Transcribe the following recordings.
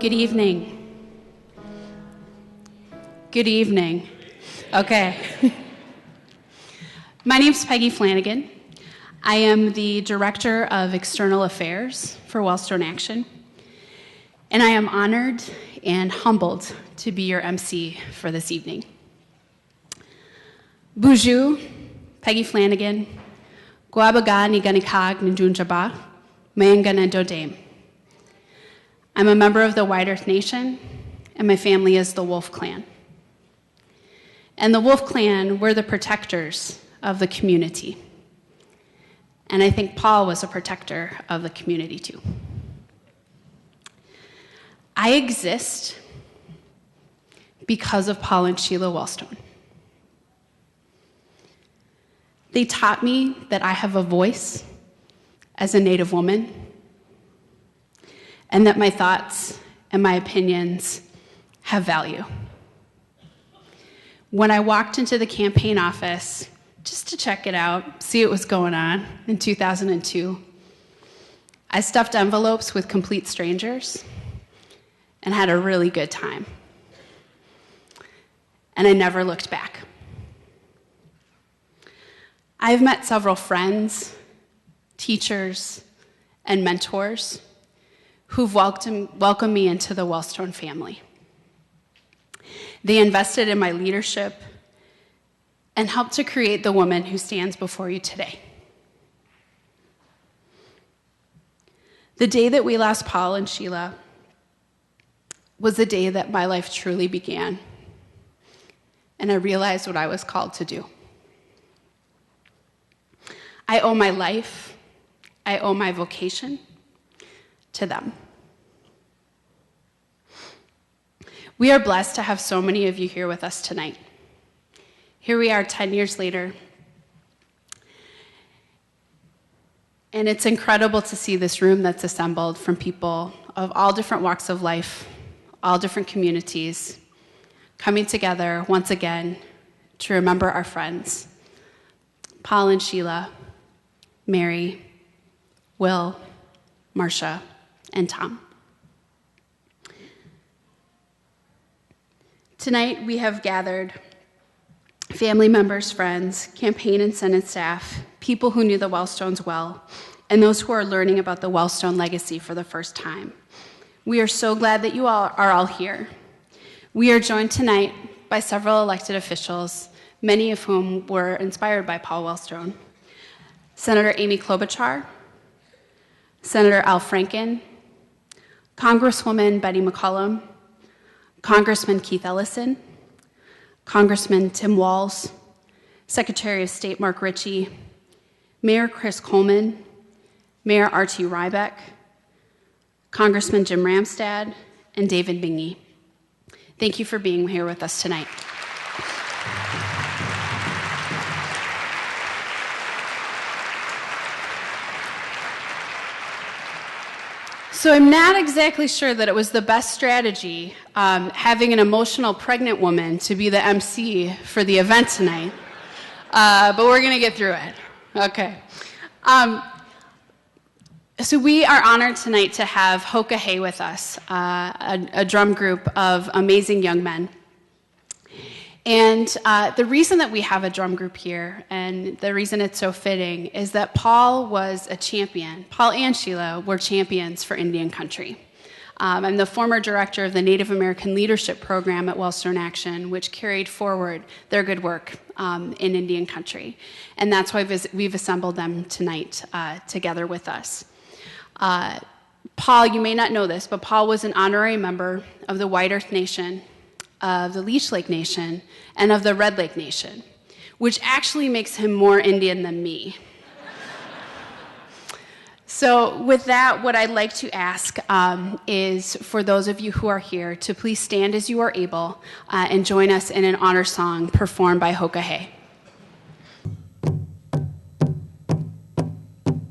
Good evening. Good evening. Okay. My name's Peggy Flanagan. I am the Director of External Affairs for Wellstone Action, and I am honored and humbled to be your MC for this evening. Bonjour, Peggy Flanagan, Guabaga ni ganikag njunjaba, mayangana dodame. I'm a member of the White Earth Nation, and my family is the Wolf Clan. And the Wolf Clan, we're the protectors of the community. And I think Paul was a protector of the community too. I exist because of Paul and Sheila Wellstone. They taught me that I have a voice as a Native woman, and that my thoughts and my opinions have value. When I walked into the campaign office just to check it out, see what was going on in 2002, I stuffed envelopes with complete strangers and had a really good time. And I never looked back. I've met several friends, teachers, and mentors who've welcomed me into the Wellstone family. They invested in my leadership and helped to create the woman who stands before you today. The day that we lost Paul and Sheila was the day that my life truly began, and I realized what I was called to do. I owe my life, I owe my vocation to them. We are blessed to have so many of you here with us tonight. Here we are 10 years later, and it's incredible to see this room that's assembled from people of all different walks of life, all different communities, coming together once again to remember our friends, Paul and Sheila, Mary, Will, Marcia, and Tom. Tonight we have gathered family members, friends, campaign and Senate staff, people who knew the Wellstones well, and those who are learning about the Wellstone legacy for the first time. We are so glad that you all are all here. We are joined tonight by several elected officials, many of whom were inspired by Paul Wellstone. Senator Amy Klobuchar, Senator Al Franken, Congresswoman Betty McCollum, Congressman Keith Ellison, Congressman Tim Walz, Secretary of State Mark Ritchie, Mayor Chris Coleman, Mayor R.T. Rybeck, Congressman Jim Ramstad, and David Bingy. Thank you for being here with us tonight. So I'm not exactly sure that it was the best strategy having an emotional pregnant woman to be the MC for the event tonight, but we're going to get through it. Okay. So we are honored tonight to have Hoka Hay with us, a drum group of amazing young men. And the reason that we have a drum group here, and the reason it's so fitting, is that Paul was a champion. Paul and Sheila were champions for Indian country. I'm the former director of the Native American Leadership Program at Wellstone Action, which carried forward their good work in Indian country. And that's why we've assembled them tonight together with us. Paul, you may not know this, but Paul was an honorary member of the White Earth Nation, of the Leech Lake Nation, and of the Red Lake Nation, which actually makes him more Indian than me. So with that, what I'd like to ask is for those of you who are here to please stand as you are able and join us in an honor song performed by Hoka Hay.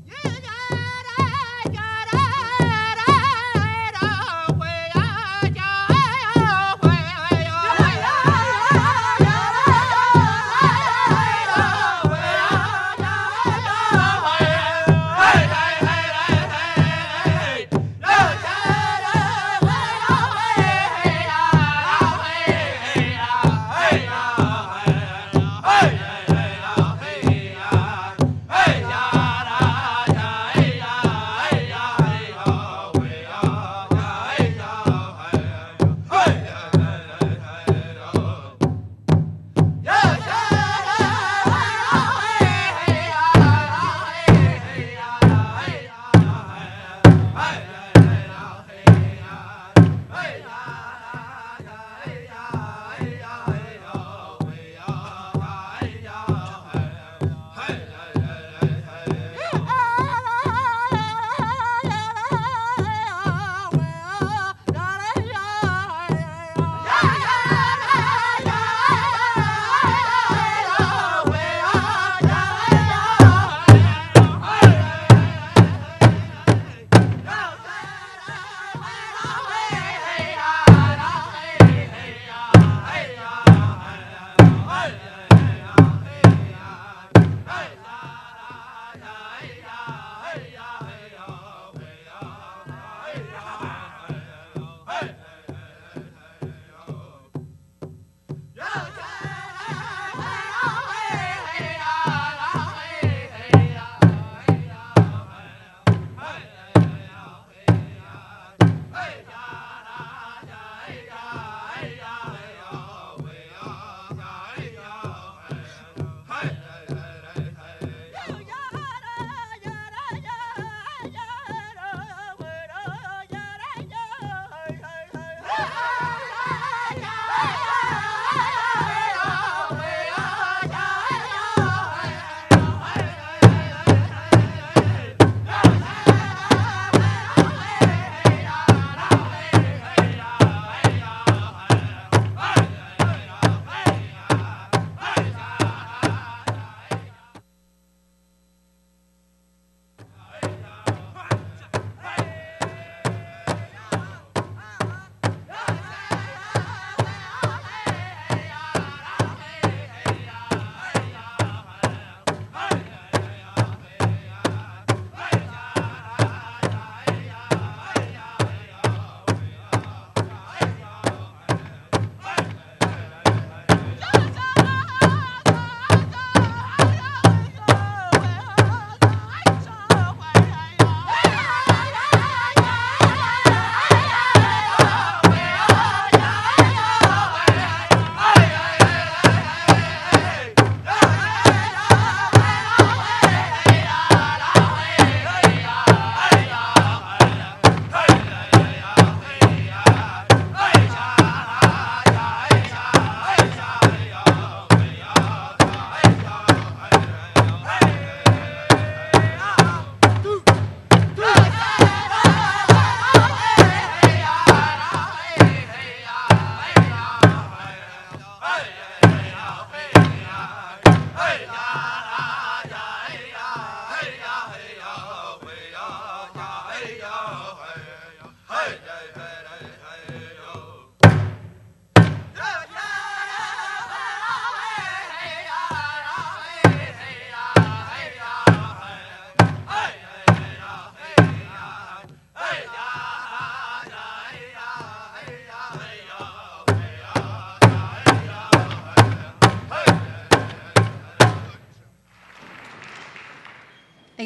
Hey!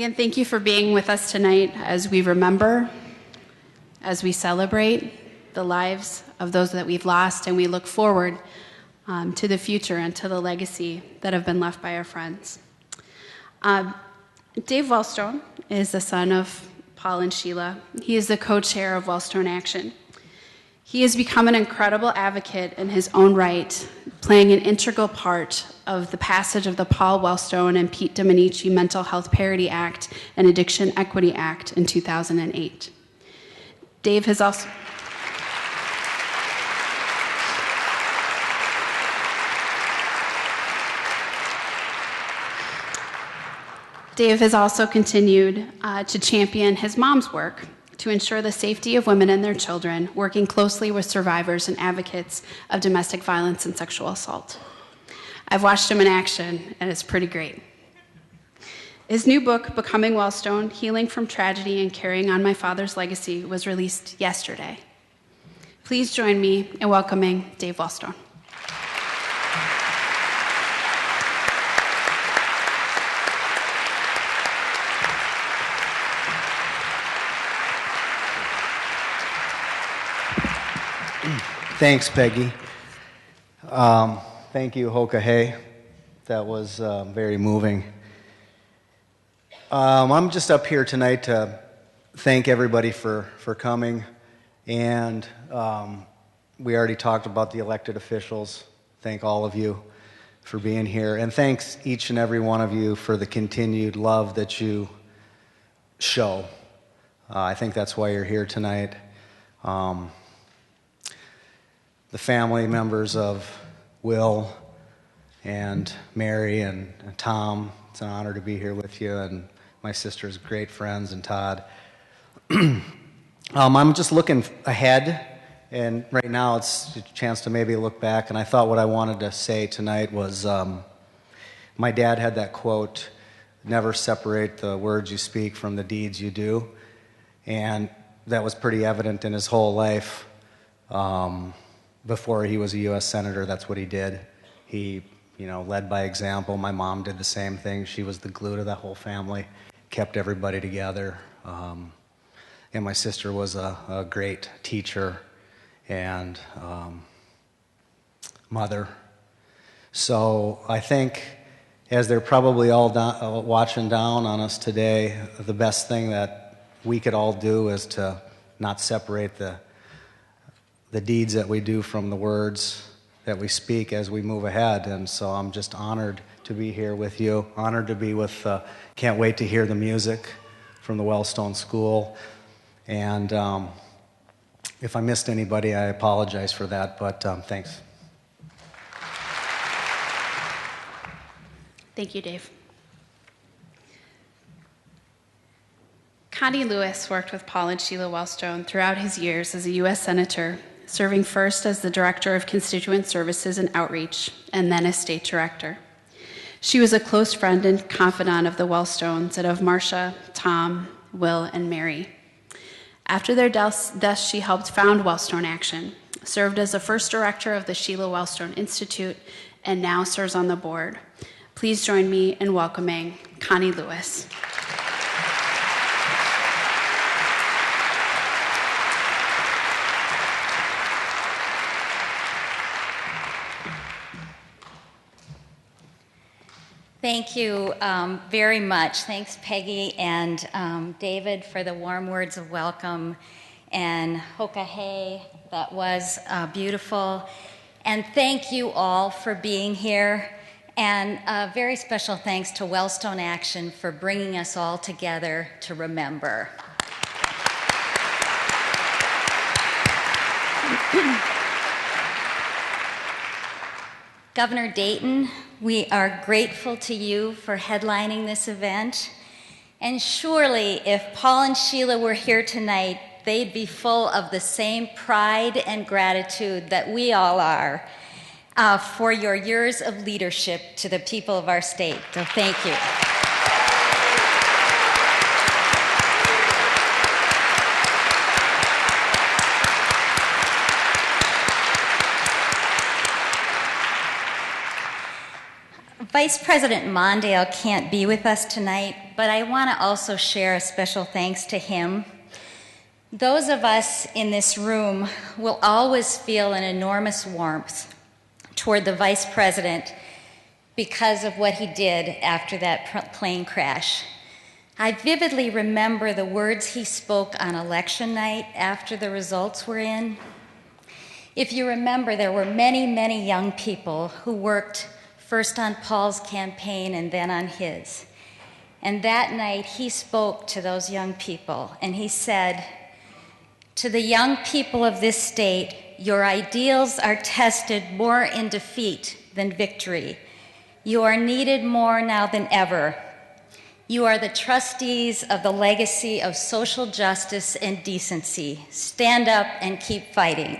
Again, thank you for being with us tonight as we remember, as we celebrate the lives of those that we've lost, and we look forward to the future and to the legacy that have been left by our friends. Dave Wellstone is the son of Paul and Sheila. He is the co-chair of Wellstone Action. He has become an incredible advocate in his own right, playing an integral part of the passage of the Paul Wellstone and Pete Dominici Mental Health Parity Act and Addiction Equity Act in 2008. Dave has also continued to champion his mom's work to ensure the safety of women and their children, working closely with survivors and advocates of domestic violence and sexual assault. I've watched him in action, and it's pretty great. His new book, Becoming Wellstone, Healing from Tragedy and Carrying on My Father's Legacy, was released yesterday. Please join me in welcoming Dave Wellstone. Thanks, Peggy. Thank you, Hoka Hey. That was very moving. I'm just up here tonight to thank everybody for coming. And we already talked about the elected officials. Thank all of you for being here. And thanks each and every one of you for the continued love that you show. I think that's why you're here tonight. The family members of Will and Mary and Tom, it's an honor to be here with you, and my sister's great friends and Todd. I'm just looking ahead, and right now it's a chance to maybe look back, and I thought what I wanted to say tonight was my dad had that quote, "Never separate the words you speak from the deeds you do," and that was pretty evident in his whole life. Before he was a U.S. Senator, that's what he did. He, led by example. My mom did the same thing. She was the glue to the whole family, kept everybody together. And my sister was a great teacher and mother. So I think as they're probably all watching down on us today, the best thing that we could all do is to not separate the deeds that we do from the words that we speak as we move ahead. And so I'm just honored to be here with you, honored to be with, can't wait to hear the music from the Wellstone School. And if I missed anybody, I apologize for that, but thanks. Thank you, Dave. Connie Lewis worked with Paul and Sheila Wellstone throughout his years as a U.S. Senator, serving first as the Director of Constituent Services and Outreach, and then as State Director. She was a close friend and confidant of the Wellstones and of Marcia, Tom, Will, and Mary. After their deaths, she helped found Wellstone Action, served as the first director of the Sheila Wellstone Institute, and now serves on the board. Please join me in welcoming Connie Lewis. Thank you very much. Thanks, Peggy and David, for the warm words of welcome. And Hoka Hey, that was beautiful. And thank you all for being here. And a very special thanks to Wellstone Action for bringing us all together to remember. Governor Dayton, we are grateful to you for headlining this event. And surely if Paul and Sheila were here tonight, they'd be full of the same pride and gratitude that we all are for your years of leadership to the people of our state. So thank you. Vice President Mondale can't be with us tonight, but I want to also share a special thanks to him. Those of us in this room will always feel an enormous warmth toward the Vice President because of what he did after that plane crash. I vividly remember the words he spoke on election night after the results were in. If you remember, there were many, many young people who worked first on Paul's campaign and then on his. And that night, he spoke to those young people, and he said, "To the young people of this state, your ideals are tested more in defeat than victory. You are needed more now than ever. You are the trustees of the legacy of social justice and decency. Stand up and keep fighting."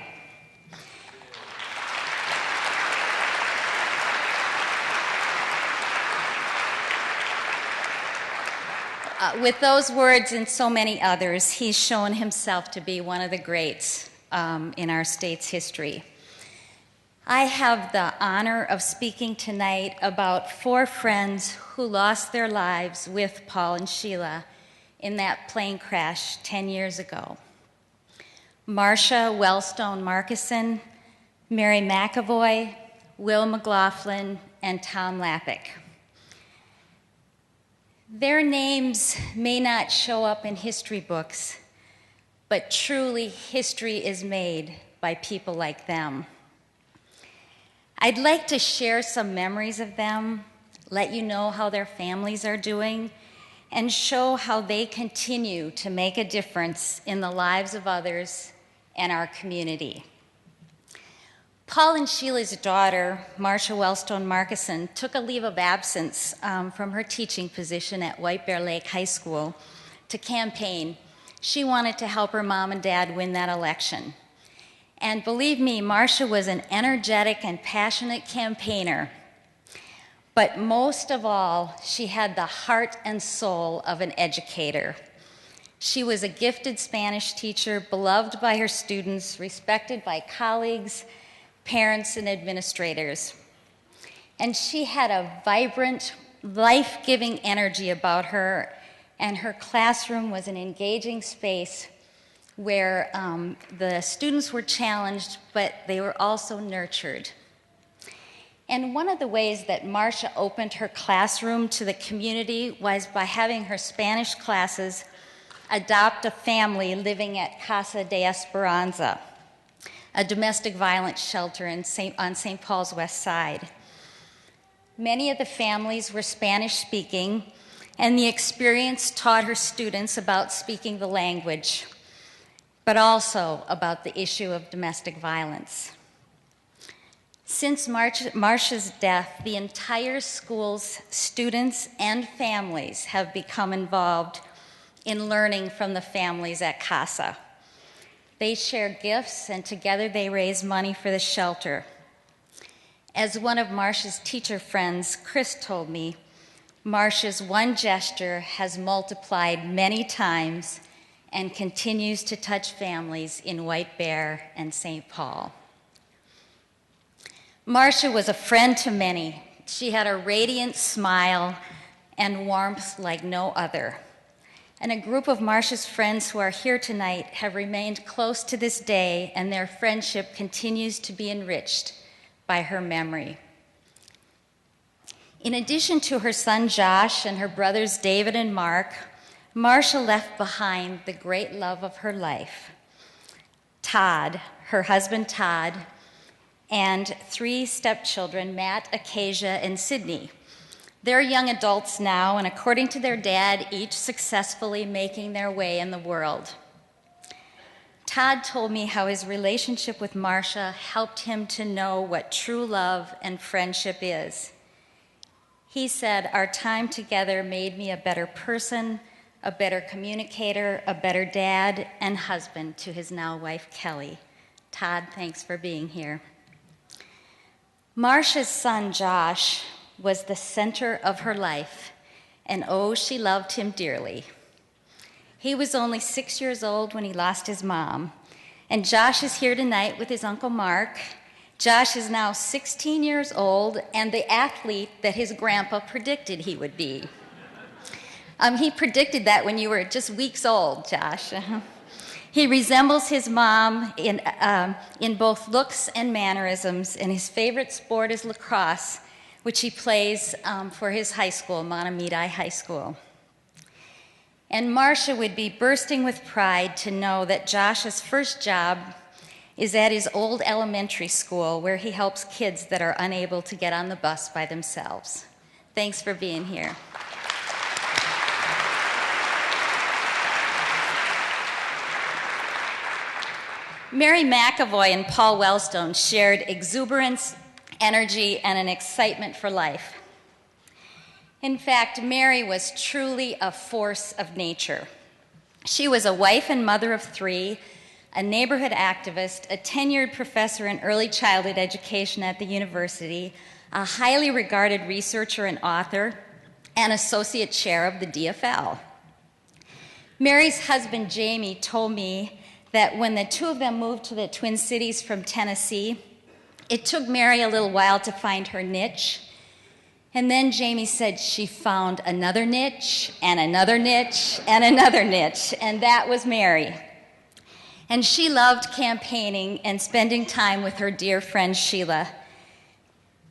With those words and so many others, he's shown himself to be one of the greats in our state's history. I have the honor of speaking tonight about 4 friends who lost their lives with Paul and Sheila in that plane crash 10 years ago. Marcia Wellstone Markuson, Mary McEvoy, Will McLaughlin, and Tom Lapic. Their names may not show up in history books, but truly history is made by people like them. I'd like to share some memories of them, let you know how their families are doing, and show how they continue to make a difference in the lives of others and our community. Paul and Sheila's daughter, Marcia Wellstone Markuson, took a leave of absence from her teaching position at White Bear Lake High School to campaign. She wanted to help her mom and dad win that election. And believe me, Marcia was an energetic and passionate campaigner. But most of all, she had the heart and soul of an educator. She was a gifted Spanish teacher, beloved by her students, respected by colleagues, parents, and administrators. And she had a vibrant, life-giving energy about her, and her classroom was an engaging space where the students were challenged, but they were also nurtured. And one of the ways that Marcia opened her classroom to the community was by having her Spanish classes adopt a family living at Casa de Esperanza, a domestic violence shelter on St. Paul's West Side. Many of the families were Spanish-speaking, and the experience taught her students about speaking the language, but also about the issue of domestic violence. Since Marcia's death, the entire school's students and families have become involved in learning from the families at CASA. They share gifts, and together they raise money for the shelter. As one of Marcia's teacher friends, Chris, told me, Marcia's one gesture has multiplied many times and continues to touch families in White Bear and St. Paul. Marcia was a friend to many. She had a radiant smile and warmth like no other. And a group of Marcia's friends who are here tonight have remained close to this day, and their friendship continues to be enriched by her memory. In addition to her son Josh and her brothers David and Mark, Marcia left behind the great love of her life, Todd, her husband Todd, and 3 stepchildren, Matt, Acacia, and Sydney. They're young adults now, and according to their dad, each successfully making their way in the world. Todd told me how his relationship with Marcia helped him to know what true love and friendship is. He said, "Our time together made me a better person, a better communicator, a better dad, and husband," to his now wife, Kelly. Todd, thanks for being here. Marcia's son, Josh, was the center of her life, and oh, she loved him dearly. He was only 6 years old when he lost his mom, and Josh is here tonight with his Uncle Mark. Josh is now 16 years old and the athlete that his grandpa predicted he would be. He predicted that when you were just weeks old, Josh. He resembles his mom in both looks and mannerisms, and his favorite sport is lacrosse, which he plays for his high school, Montemita High School. And Marcia would be bursting with pride to know that Josh's first job is at his old elementary school, where he helps kids that are unable to get on the bus by themselves. Thanks for being here. Mary McEvoy and Paul Wellstone shared exuberance, energy, and an excitement for life. In fact, Mary was truly a force of nature. She was a wife and mother of 3, a neighborhood activist, a tenured professor in early childhood education at the university, a highly regarded researcher and author, and associate chair of the DFL. Mary's husband, Jamie, told me that when the two of them moved to the Twin Cities from Tennessee, it took Mary a little while to find her niche. And then Jamie said she found another niche, and another niche, and another niche, and that was Mary. And she loved campaigning and spending time with her dear friend Sheila.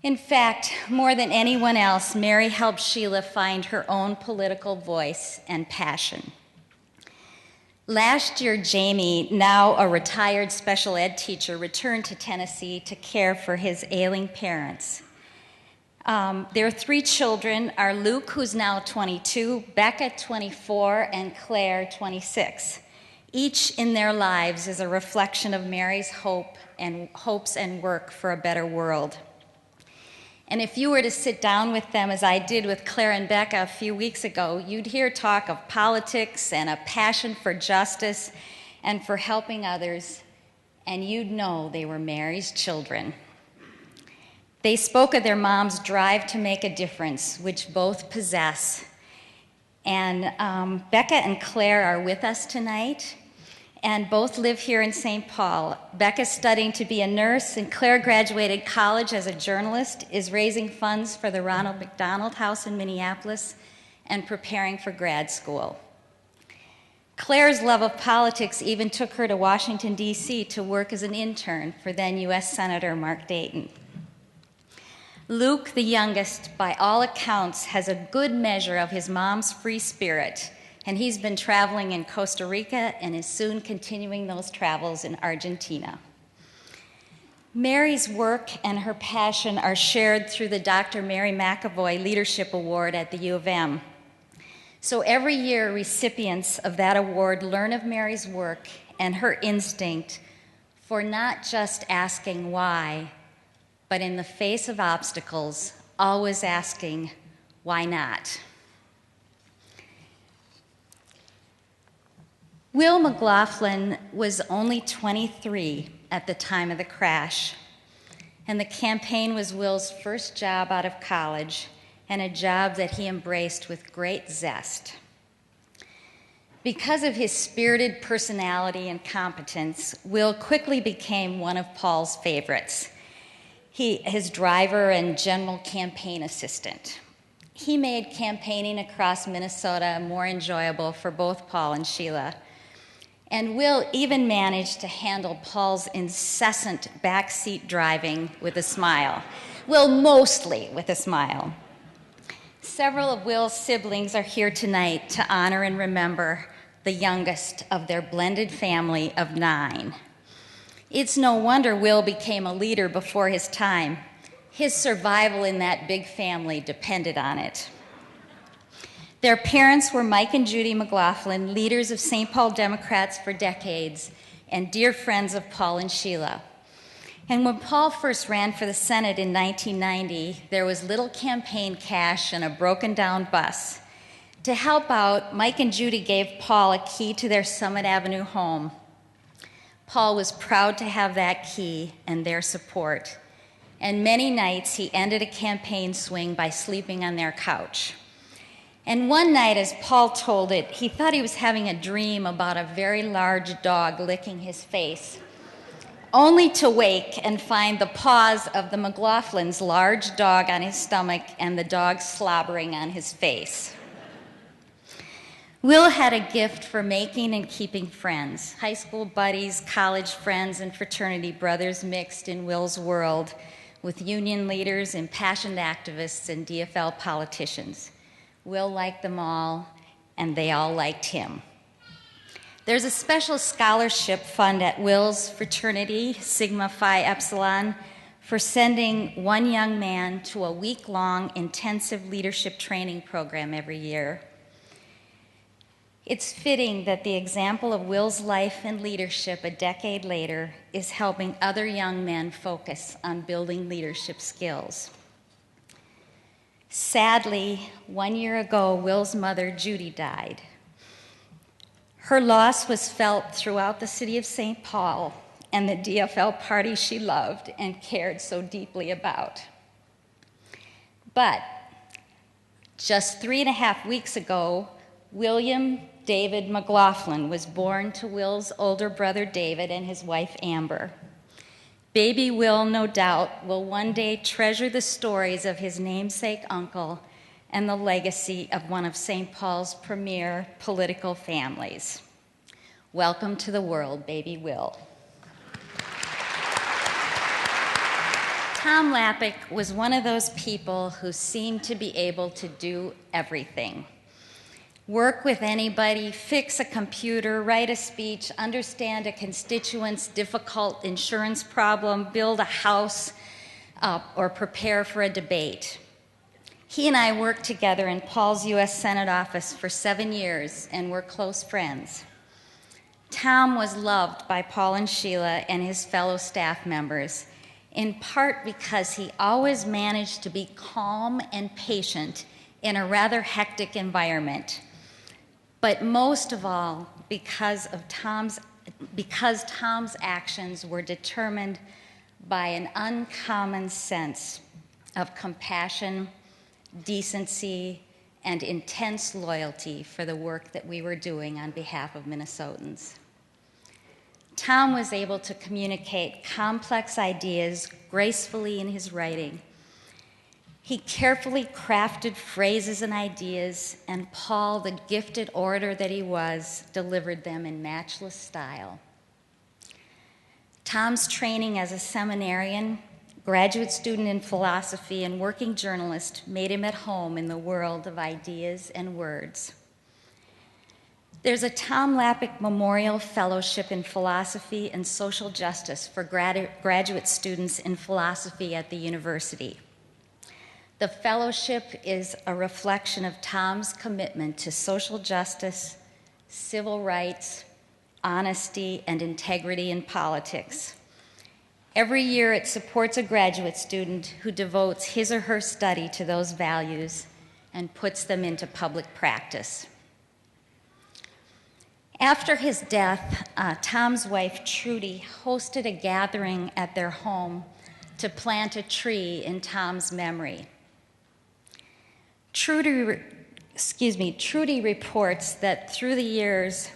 In fact, more than anyone else, Mary helped Sheila find her own political voice and passion. Last year, Jamie, now a retired special ed teacher, returned to Tennessee to care for his ailing parents. Their 3 children are Luke, who's now 22, Becca, 24, and Claire, 26. Each in their lives is a reflection of Mary's hopes and work for a better world. And if you were to sit down with them, as I did with Claire and Becca a few weeks ago, you'd hear talk of politics and a passion for justice and for helping others, and you'd know they were Mary's children. They spoke of their mom's drive to make a difference, which both possess. And Becca and Claire are with us tonight, and both live here in St. Paul. Becca's studying to be a nurse, and Claire graduated college as a journalist, is raising funds for the Ronald McDonald House in Minneapolis, and preparing for grad school. Claire's love of politics even took her to Washington, D.C. to work as an intern for then U.S. Senator Mark Dayton. Luke, the youngest, by all accounts, has a good measure of his mom's free spirit, and he's been traveling in Costa Rica and is soon continuing those travels in Argentina. Mary's work and her passion are shared through the Dr. Mary McEvoy Leadership Award at the U of M. So every year, recipients of that award learn of Mary's work and her instinct for not just asking why, but in the face of obstacles, always asking, why not? Will McLaughlin was only 23 at the time of the crash, and the campaign was Will's first job out of college, and a job that he embraced with great zest. Because of his spirited personality and competence, Will quickly became one of Paul's favorites, his driver and general campaign assistant. He made campaigning across Minnesota more enjoyable for both Paul and Sheila. And Will even managed to handle Paul's incessant backseat driving with a smile. Will mostly with a smile. Several of Will's siblings are here tonight to honor and remember the youngest of their blended family of 9. It's no wonder Will became a leader before his time. His survival in that big family depended on it. Their parents were Mike and Judy McLaughlin, leaders of St. Paul Democrats for decades, and dear friends of Paul and Sheila. And when Paul first ran for the Senate in 1990, there was little campaign cash and a broken down bus. To help out, Mike and Judy gave Paul a key to their Summit Avenue home. Paul was proud to have that key and their support. And many nights he ended a campaign swing by sleeping on their couch. And one night, as Paul told it, he thought he was having a dream about a very large dog licking his face, only to wake and find the paws of the McLaughlin's large dog on his stomach and the dog slobbering on his face. Will had a gift for making and keeping friends, high school buddies, college friends, and fraternity brothers mixed in Will's world with union leaders, impassioned activists, and DFL politicians. Will liked them all, and they all liked him. There's a special scholarship fund at Will's fraternity, Sigma Phi Epsilon, for sending one young man to a week-long intensive leadership training program every year. It's fitting that the example of Will's life and leadership a decade later is helping other young men focus on building leadership skills. Sadly, 1 year ago, Will's mother, Judy, died. Her loss was felt throughout the city of St. Paul and the DFL party she loved and cared so deeply about. But just 3.5 weeks ago, William David McLaughlin was born to Will's older brother David and his wife Amber. Baby Will, no doubt, will one day treasure the stories of his namesake uncle and the legacy of one of St. Paul's premier political families. Welcome to the world, baby Will. Tom Lapic was one of those people who seemed to be able to do everything. Work with anybody, fix a computer, write a speech, understand a constituent's difficult insurance problem, build a house, or prepare for a debate. He and I worked together in Paul's U.S. Senate office for 7 years and were close friends. Tom was loved by Paul and Sheila and his fellow staff members, in part because he always managed to be calm and patient in a rather hectic environment. But most of all, because Tom's actions were determined by an uncommon sense of compassion, decency, and intense loyalty for the work that we were doing on behalf of Minnesotans. Tom was able to communicate complex ideas gracefully in his writing. He carefully crafted phrases and ideas, and Paul, the gifted orator that he was, delivered them in matchless style. Tom's training as a seminarian, graduate student in philosophy, and working journalist made him at home in the world of ideas and words. There's a Tom Lapic Memorial Fellowship in Philosophy and Social Justice for graduate students in philosophy at the university. The fellowship is a reflection of Tom's commitment to social justice, civil rights, honesty, and integrity in politics. Every year it supports a graduate student who devotes his or her study to those values and puts them into public practice. After his death, Tom's wife, Trudy, hosted a gathering at their home to plant a tree in Tom's memory. Trudy reports that through the years,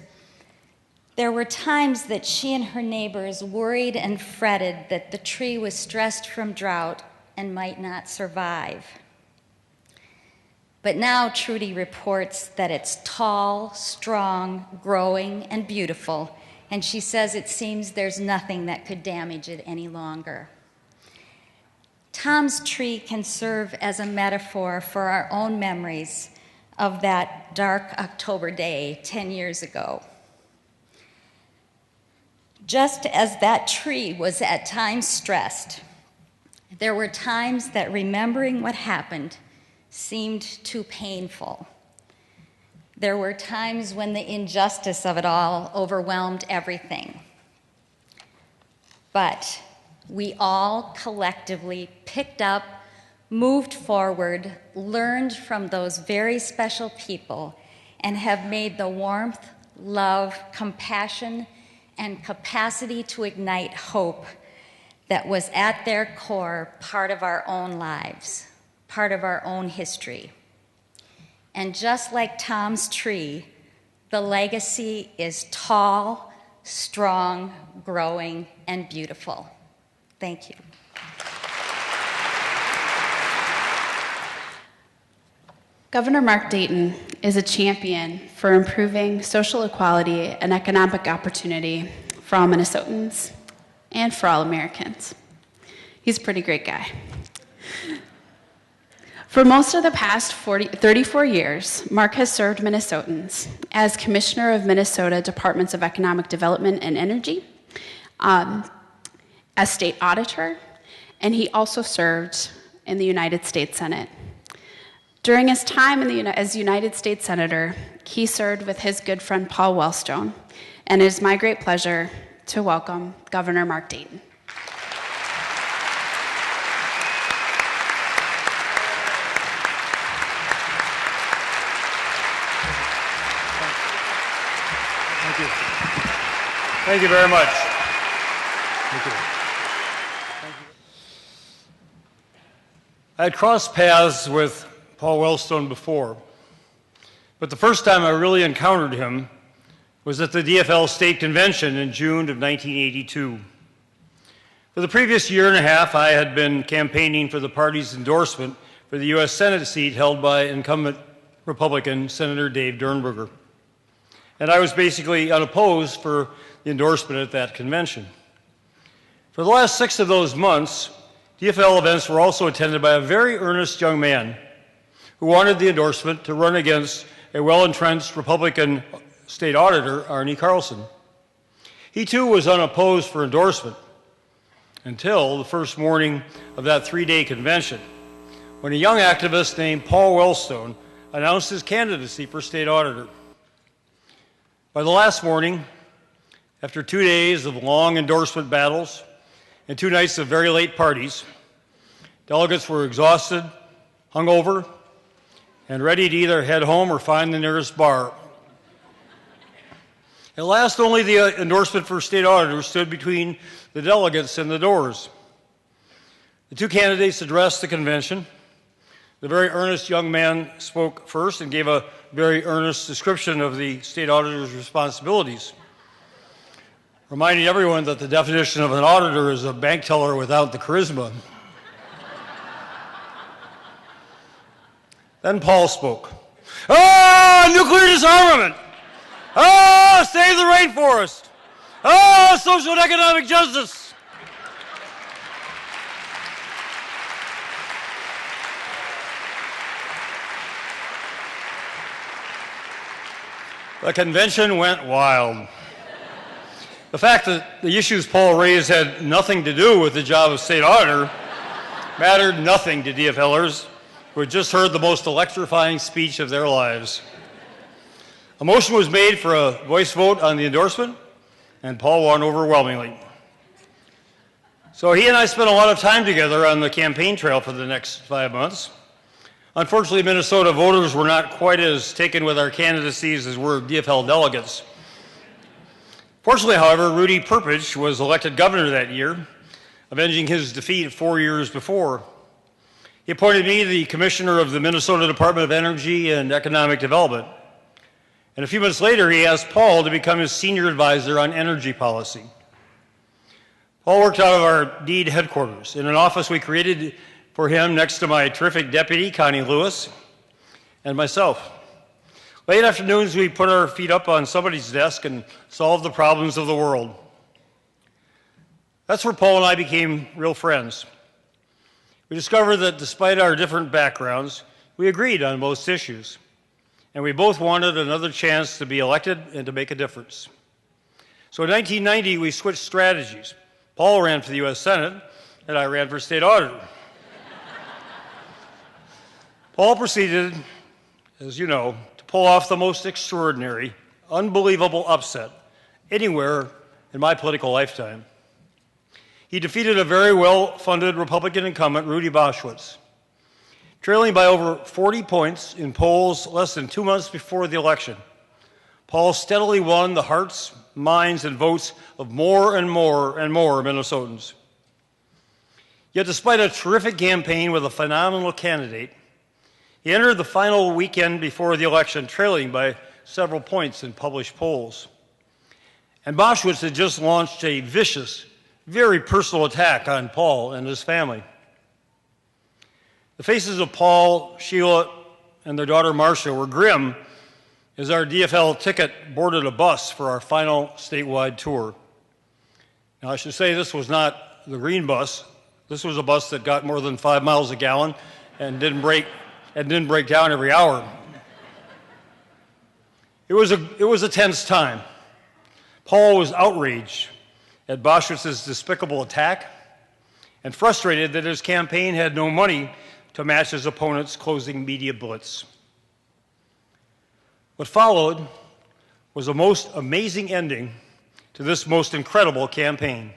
there were times that she and her neighbors worried and fretted that the tree was stressed from drought and might not survive. But now Trudy reports that it's tall, strong, growing, and beautiful, and she says it seems there's nothing that could damage it any longer. Tom's tree can serve as a metaphor for our own memories of that dark October day 10 years ago. Just as that tree was at times stressed, there were times that remembering what happened seemed too painful. There were times when the injustice of it all overwhelmed everything. But we all collectively picked up, moved forward, learned from those very special people, and have made the warmth, love, compassion, and capacity to ignite hope that was at their core part of our own lives, part of our own history. And just like Tom's tree, the legacy is tall, strong, growing, and beautiful. Thank you. Governor Mark Dayton is a champion for improving social equality and economic opportunity for all Minnesotans and for all Americans. He's a pretty great guy. For most of the past 34 years, Mark has served Minnesotans as Commissioner of Minnesota Departments of Economic Development and Energy, as State Auditor, and he also served in the United States Senate. During his time as United States Senator, he served with his good friend Paul Wellstone, and it is my great pleasure to welcome Governor Mark Dayton. Thank you. Thank you very much. Thank you. I had crossed paths with Paul Wellstone before, but the first time I really encountered him was at the DFL State Convention in June of 1982. For the previous year and a half, I had been campaigning for the party's endorsement for the U.S. Senate seat held by incumbent Republican Senator Dave Dernberger. And I was basically unopposed for the endorsement at that convention. For the last 6 of those months, DFL events were also attended by a very earnest young man who wanted the endorsement to run against a well-entrenched Republican state auditor, Arnie Carlson. He too was unopposed for endorsement until the first morning of that 3-day convention, when a young activist named Paul Wellstone announced his candidacy for state auditor. By the last morning, after 2 days of long endorsement battles and 2 nights of very late parties, delegates were exhausted, hungover, and ready to either head home or find the nearest bar. At last, only the endorsement for state auditor stood between the delegates and the doors. The 2 candidates addressed the convention. The very earnest young man spoke first and gave a very earnest description of the state auditor's responsibilities, reminding everyone that the definition of an auditor is a bank teller without the charisma. Then Paul spoke. Oh, nuclear disarmament! Oh, save the rainforest! Oh, social and economic justice! The convention went wild. The fact that the issues Paul raised had nothing to do with the job of state auditor mattered nothing to DFLers who had just heard the most electrifying speech of their lives. A motion was made for a voice vote on the endorsement, and Paul won overwhelmingly. So he and I spent a lot of time together on the campaign trail for the next 5 months. Unfortunately, Minnesota voters were not quite as taken with our candidacies as were DFL delegates. Fortunately, however, Rudy Perpich was elected governor that year, avenging his defeat 4 years before. He appointed me the commissioner of the Minnesota Department of Energy and Economic Development. And a few months later, he asked Paul to become his senior advisor on energy policy. Paul worked out of our DEED headquarters in an office we created for him next to my terrific deputy, Connie Lewis, and myself. Late afternoons, we put our feet up on somebody's desk and solved the problems of the world. That's where Paul and I became real friends. We discovered that despite our different backgrounds, we agreed on most issues, and we both wanted another chance to be elected and to make a difference. So in 1990, we switched strategies. Paul ran for the U.S. Senate, and I ran for state auditor. Paul proceeded, as you know, to pull off the most extraordinary, unbelievable upset anywhere in my political lifetime. He defeated a very well-funded Republican incumbent, Rudy Boschwitz. Trailing by over 40 points in polls less than 2 months before the election, Paul steadily won the hearts, minds, and votes of more and more and more Minnesotans. Yet despite a terrific campaign with a phenomenal candidate, he entered the final weekend before the election trailing by several points in published polls. And Boschwitz had just launched a vicious, very personal attack on Paul and his family. The faces of Paul, Sheila, and their daughter Marcia were grim as our DFL ticket boarded a bus for our final statewide tour. Now, I should say this was not the green bus. This was a bus that got more than 5 miles a gallon and didn't break down every hour. It was a tense time. Paul was outraged at Boschwitz's despicable attack and frustrated that his campaign had no money to match his opponent's closing media blitz. What followed was a most amazing ending to this most incredible campaign.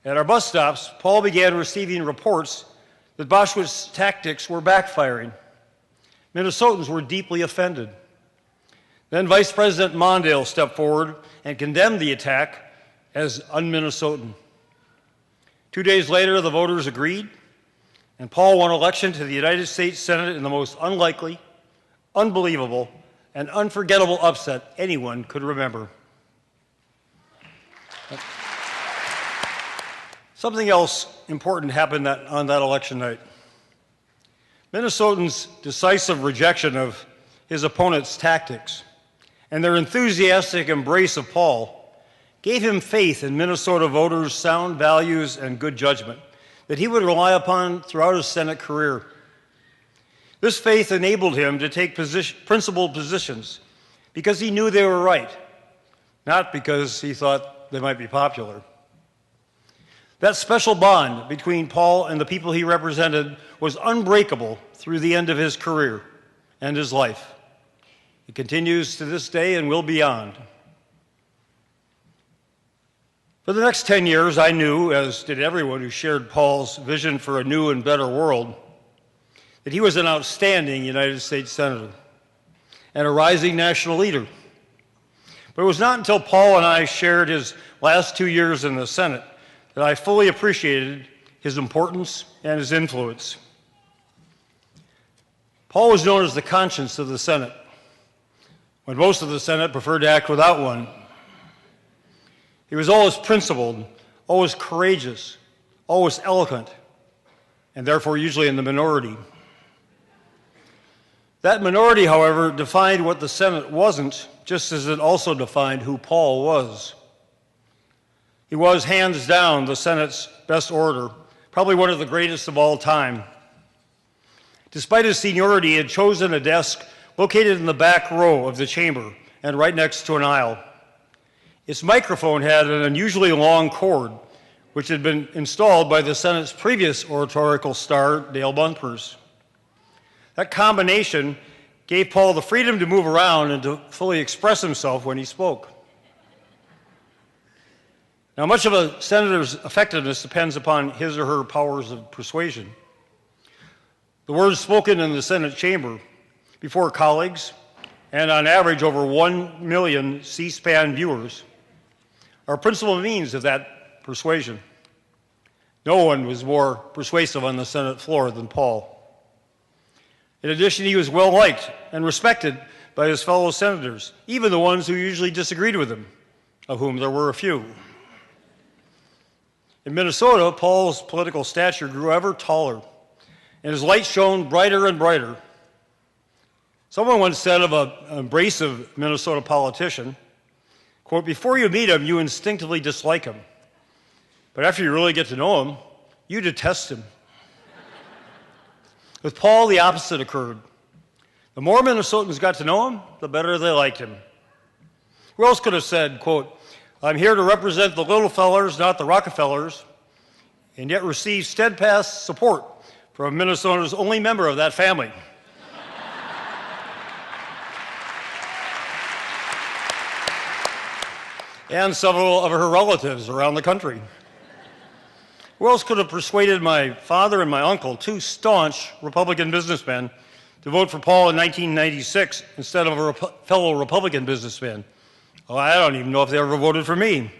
At our bus stops, Paul began receiving reports that Boschwitz's tactics were backfiring. Minnesotans were deeply offended. Then Vice President Mondale stepped forward and condemned the attack as un-Minnesotan. 2 days later, the voters agreed, and Paul won election to the United States Senate in the most unlikely, unbelievable, and unforgettable upset anyone could remember. Something else important happened on that election night. Minnesotans' decisive rejection of his opponent's tactics and their enthusiastic embrace of Paul gave him faith in Minnesota voters' sound values and good judgment that he would rely upon throughout his Senate career. This faith enabled him to take principled positions because he knew they were right, not because he thought they might be popular. That special bond between Paul and the people he represented was unbreakable through the end of his career and his life. It continues to this day and will beyond. For the next 10 years, I knew, as did everyone who shared Paul's vision for a new and better world, that he was an outstanding United States Senator and a rising national leader. But it was not until Paul and I shared his last 2 years in the Senate that I fully appreciated his importance and his influence. Paul was known as the conscience of the Senate, when most of the Senate preferred to act without one. He was always principled, always courageous, always eloquent, and therefore usually in the minority. That minority, however, defined what the Senate wasn't, just as it also defined who Paul was. He was, hands down, the Senate's best orator, probably one of the greatest of all time. Despite his seniority, he had chosen a desk located in the back row of the chamber and right next to an aisle. Its microphone had an unusually long cord, which had been installed by the Senate's previous oratorical star, Dale Bumpers. That combination gave Paul the freedom to move around and to fully express himself when he spoke. Now, much of a senator's effectiveness depends upon his or her powers of persuasion. The words spoken in the Senate chamber before colleagues, and on average over 1 million C-SPAN viewers, are principal means of that persuasion. No one was more persuasive on the Senate floor than Paul. In addition, he was well-liked and respected by his fellow senators, even the ones who usually disagreed with him, of whom there were a few. In Minnesota, Paul's political stature grew ever taller, and his light shone brighter and brighter. Someone once said of an abrasive Minnesota politician, quote, "Before you meet him, you instinctively dislike him. But after you really get to know him, you detest him." With Paul, the opposite occurred. The more Minnesotans got to know him, the better they liked him. Who else could have said, quote, "I'm here to represent the little fellers, not the Rockefellers," and yet receive steadfast support from Minnesota's only member of that family? And several of her relatives around the country. Who else could have persuaded my father and my uncle, two staunch Republican businessmen, to vote for Paul in 1996 instead of a fellow Republican businessman? Oh, I don't even know if they ever voted for me.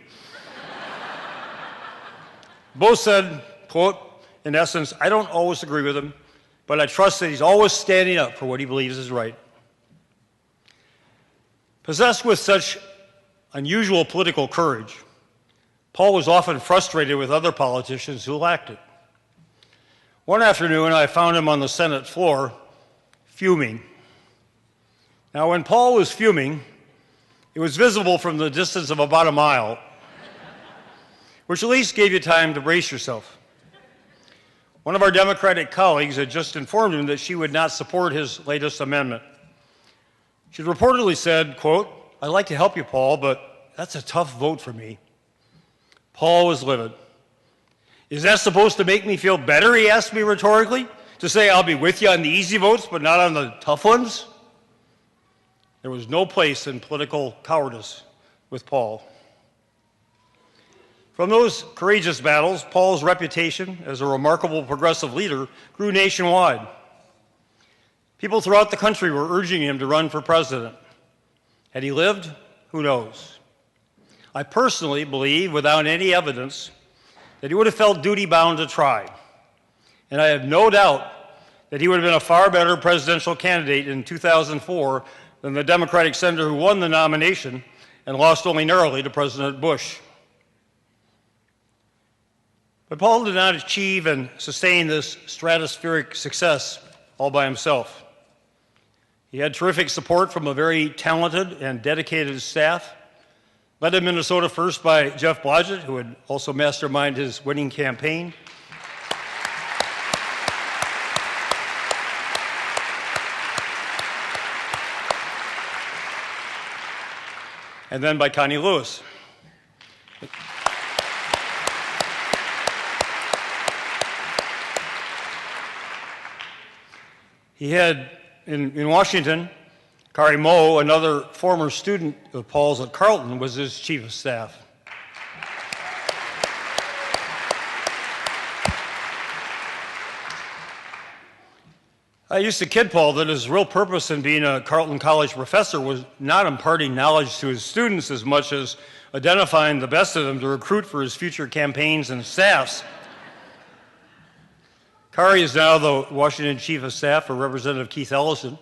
Both said, quote, in essence, "I don't always agree with him, but I trust that he's always standing up for what he believes is right." Possessed with such unusual political courage, Paul was often frustrated with other politicians who lacked it. One afternoon, I found him on the Senate floor, fuming. Now, when Paul was fuming, it was visible from the distance of about a mile, which at least gave you time to brace yourself. One of our Democratic colleagues had just informed him that she would not support his latest amendment. She reportedly said, quote, "I'd like to help you, Paul, but that's a tough vote for me." Paul was livid. "Is that supposed to make me feel better," he asked me rhetorically, "to say I'll be with you on the easy votes but not on the tough ones?" There was no place in political cowardice with Paul. From those courageous battles, Paul's reputation as a remarkable progressive leader grew nationwide. People throughout the country were urging him to run for president. Had he lived? Who knows? I personally believe, without any evidence, that he would have felt duty-bound to try. And I have no doubt that he would have been a far better presidential candidate in 2004 than the Democratic senator who won the nomination and lost only narrowly to President Bush. But Paul did not achieve and sustain this stratospheric success all by himself. He had terrific support from a very talented and dedicated staff, led in Minnesota first by Jeff Blodgett, who had also masterminded his winning campaign. And then by Connie Lewis. He had, in Washington, Kari Moe, another former student of Paul's at Carleton, was his chief of staff. I used to kid Paul that his real purpose in being a Carleton College professor was not imparting knowledge to his students as much as identifying the best of them to recruit for his future campaigns and staffs. Kari is now the Washington Chief of Staff for Representative Keith Ellison.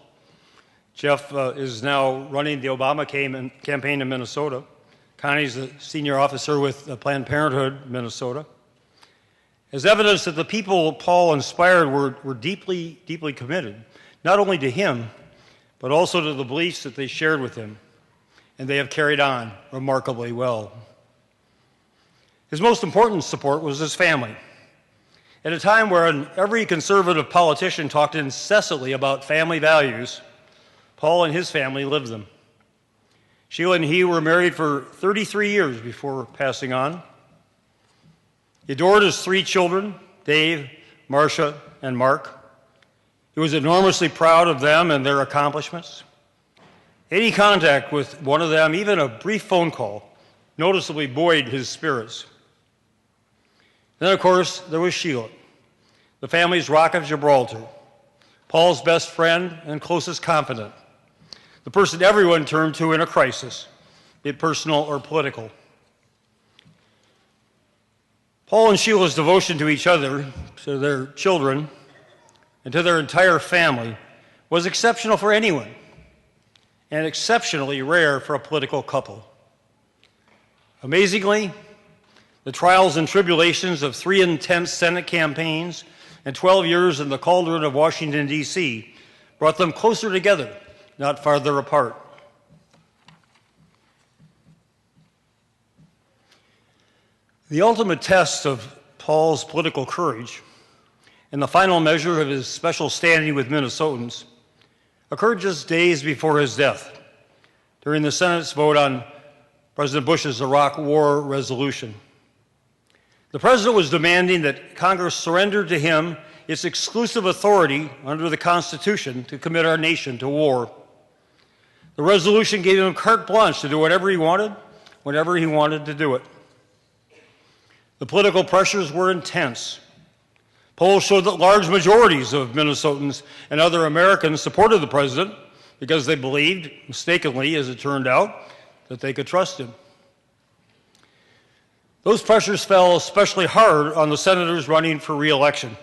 Jeff is now running the Obama campaign in Minnesota. Connie's a senior officer with Planned Parenthood, Minnesota. As evidence that the people Paul inspired were deeply, deeply committed, not only to him, but also to the beliefs that they shared with him. And they have carried on remarkably well. His most important support was his family. At a time where every conservative politician talked incessantly about family values, Paul and his family lived them. Sheila and he were married for 33 years before passing on. He adored his 3 children, Dave, Marcia, and Mark. He was enormously proud of them and their accomplishments. Any contact with one of them, even a brief phone call, noticeably buoyed his spirits. Then, of course, there was Sheila, the family's Rock of Gibraltar, Paul's best friend and closest confidant, the person everyone turned to in a crisis, be it personal or political. Paul and Sheila's devotion to each other, to their children, and to their entire family was exceptional for anyone, and exceptionally rare for a political couple. Amazingly, the trials and tribulations of 3 intense Senate campaigns and 12 years in the cauldron of Washington, D.C. brought them closer together, not farther apart. The ultimate test of Paul's political courage and the final measure of his special standing with Minnesotans occurred just days before his death, during the Senate's vote on President Bush's Iraq War resolution. The president was demanding that Congress surrender to him its exclusive authority under the Constitution to commit our nation to war. The resolution gave him carte blanche to do whatever he wanted, whenever he wanted to do it. The political pressures were intense. Polls showed that large majorities of Minnesotans and other Americans supported the president because they believed, mistakenly as it turned out, that they could trust him. Those pressures fell especially hard on the senators running for re-election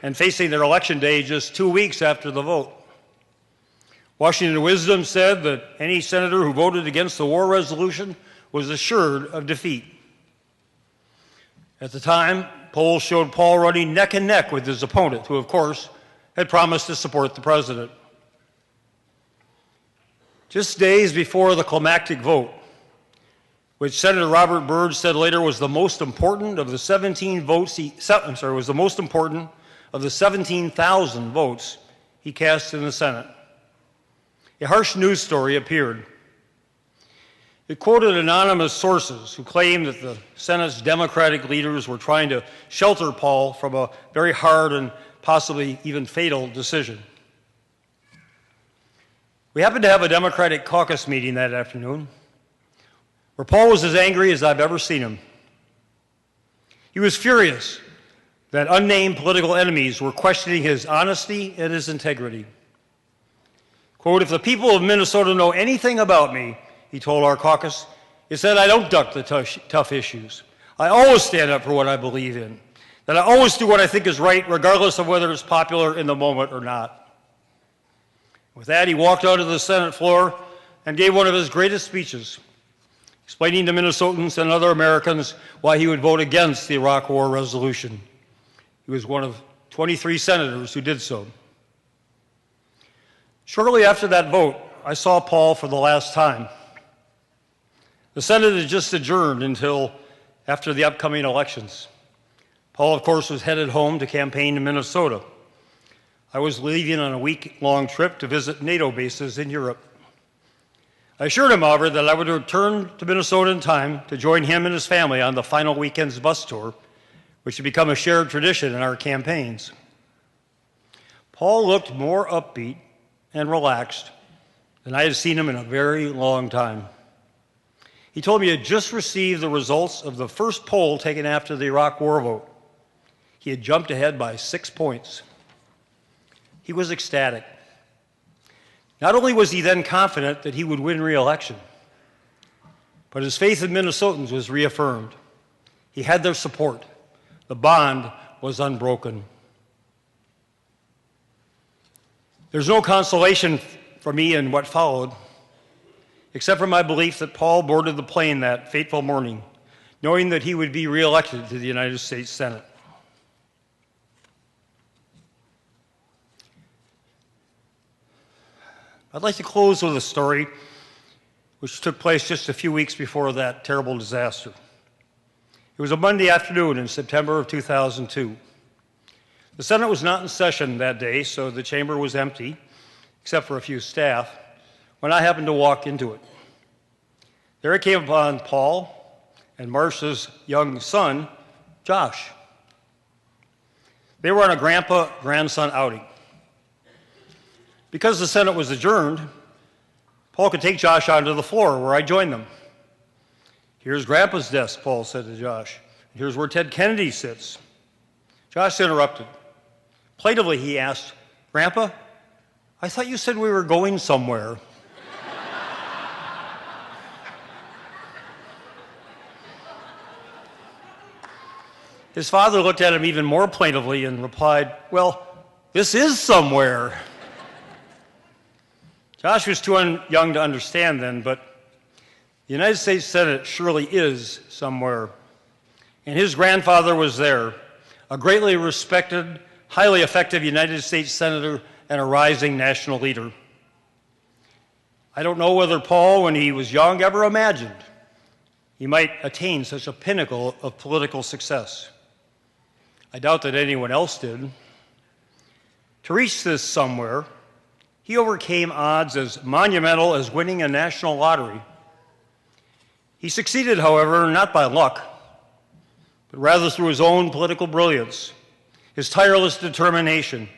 and facing their election day just 2 weeks after the vote. Washington wisdom said that any senator who voted against the war resolution was assured of defeat. At the time, polls showed Paul running neck and neck with his opponent, who, of course, had promised to support the president. just days before the climactic vote, which Senator Robert Byrd said later was the most important of the 17,000 votes he cast in the Senate. A harsh news story appeared. It quoted anonymous sources who claimed that the Senate's Democratic leaders were trying to shelter Paul from a very hard and possibly even fatal decision. We happened to have a Democratic caucus meeting that afternoon, where Paul was as angry as I've ever seen him. He was furious that unnamed political enemies were questioning his honesty and his integrity. Quote, "If the people of Minnesota know anything about me," he told our caucus, "it's that I don't duck the tough issues. I always stand up for what I believe in, that I always do what I think is right, regardless of whether it's popular in the moment or not." With that, he walked out of the Senate floor and gave one of his greatest speeches, explaining to Minnesotans and other Americans why he would vote against the Iraq War resolution. He was one of 23 senators who did so. Shortly after that vote, I saw Paul for the last time. The Senate had just adjourned until after the upcoming elections. Paul, of course, was headed home to campaign in Minnesota. I was leaving on a week-long trip to visit NATO bases in Europe. I assured him, however, that I would return to Minnesota in time to join him and his family on the final weekend's bus tour, which had become a shared tradition in our campaigns. Paul looked more upbeat and relaxed than I had seen him in a very long time. He told me he had just received the results of the first poll taken after the Iraq War vote. He had jumped ahead by 6 points. He was ecstatic. Not only was he then confident that he would win re-election, but his faith in Minnesotans was reaffirmed. He had their support. The bond was unbroken. There's no consolation for me in what followed, except for my belief that Paul boarded the plane that fateful morning, knowing that he would be re-elected to the United States Senate. I'd like to close with a story which took place just a few weeks before that terrible disaster. It was a Monday afternoon in September of 2002. The Senate was not in session that day, so the chamber was empty, except for a few staff, when I happened to walk into it. There I came upon Paul and Marcia's young son, Josh. They were on a grandpa-grandson outing. Because the Senate was adjourned, Paul could take Josh onto the floor where I joined them. "Here's Grandpa's desk," Paul said to Josh. "Here's where Ted Kennedy sits." Josh interrupted. Plaintively, he asked, "Grandpa, I thought you said we were going somewhere." His father looked at him even more plaintively and replied, "Well, this is somewhere." Josh was too young to understand then, but the United States Senate surely is somewhere. And his grandfather was there, a greatly respected, highly effective United States Senator and a rising national leader. I don't know whether Paul, when he was young, ever imagined he might attain such a pinnacle of political success. I doubt that anyone else did. To reach this somewhere, he overcame odds as monumental as winning a national lottery. He succeeded, however, not by luck, but rather through his own political brilliance, his tireless determination,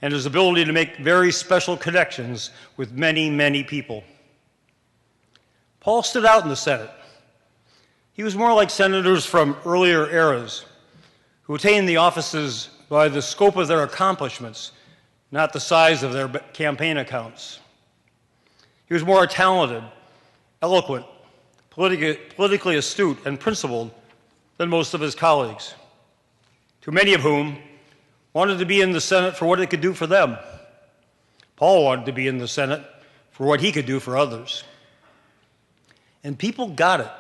and his ability to make very special connections with many, many people. Paul stood out in the Senate. He was more like senators from earlier eras who attained the offices by the scope of their accomplishments, not the size of their campaign accounts. He was more talented, eloquent, politically astute, and principled than most of his colleagues, too many of whom wanted to be in the Senate for what it could do for them. Paul wanted to be in the Senate for what he could do for others. And people got it.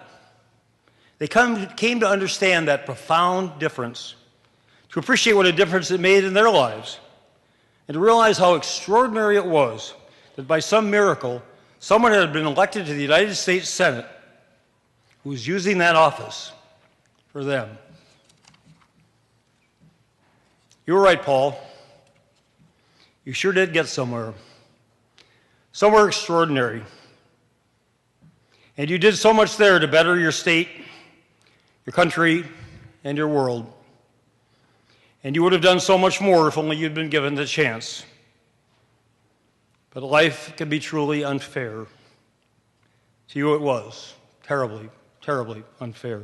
They came to understand that profound difference, to appreciate what a difference it made in their lives, and to realize how extraordinary it was that by some miracle, someone had been elected to the United States Senate who was using that office for them. You were right, Paul. You sure did get somewhere. Somewhere extraordinary. And you did so much there to better your state, your country, and your world. And you would have done so much more if only you'd been given the chance. But life can be truly unfair. To you it was terribly, terribly unfair.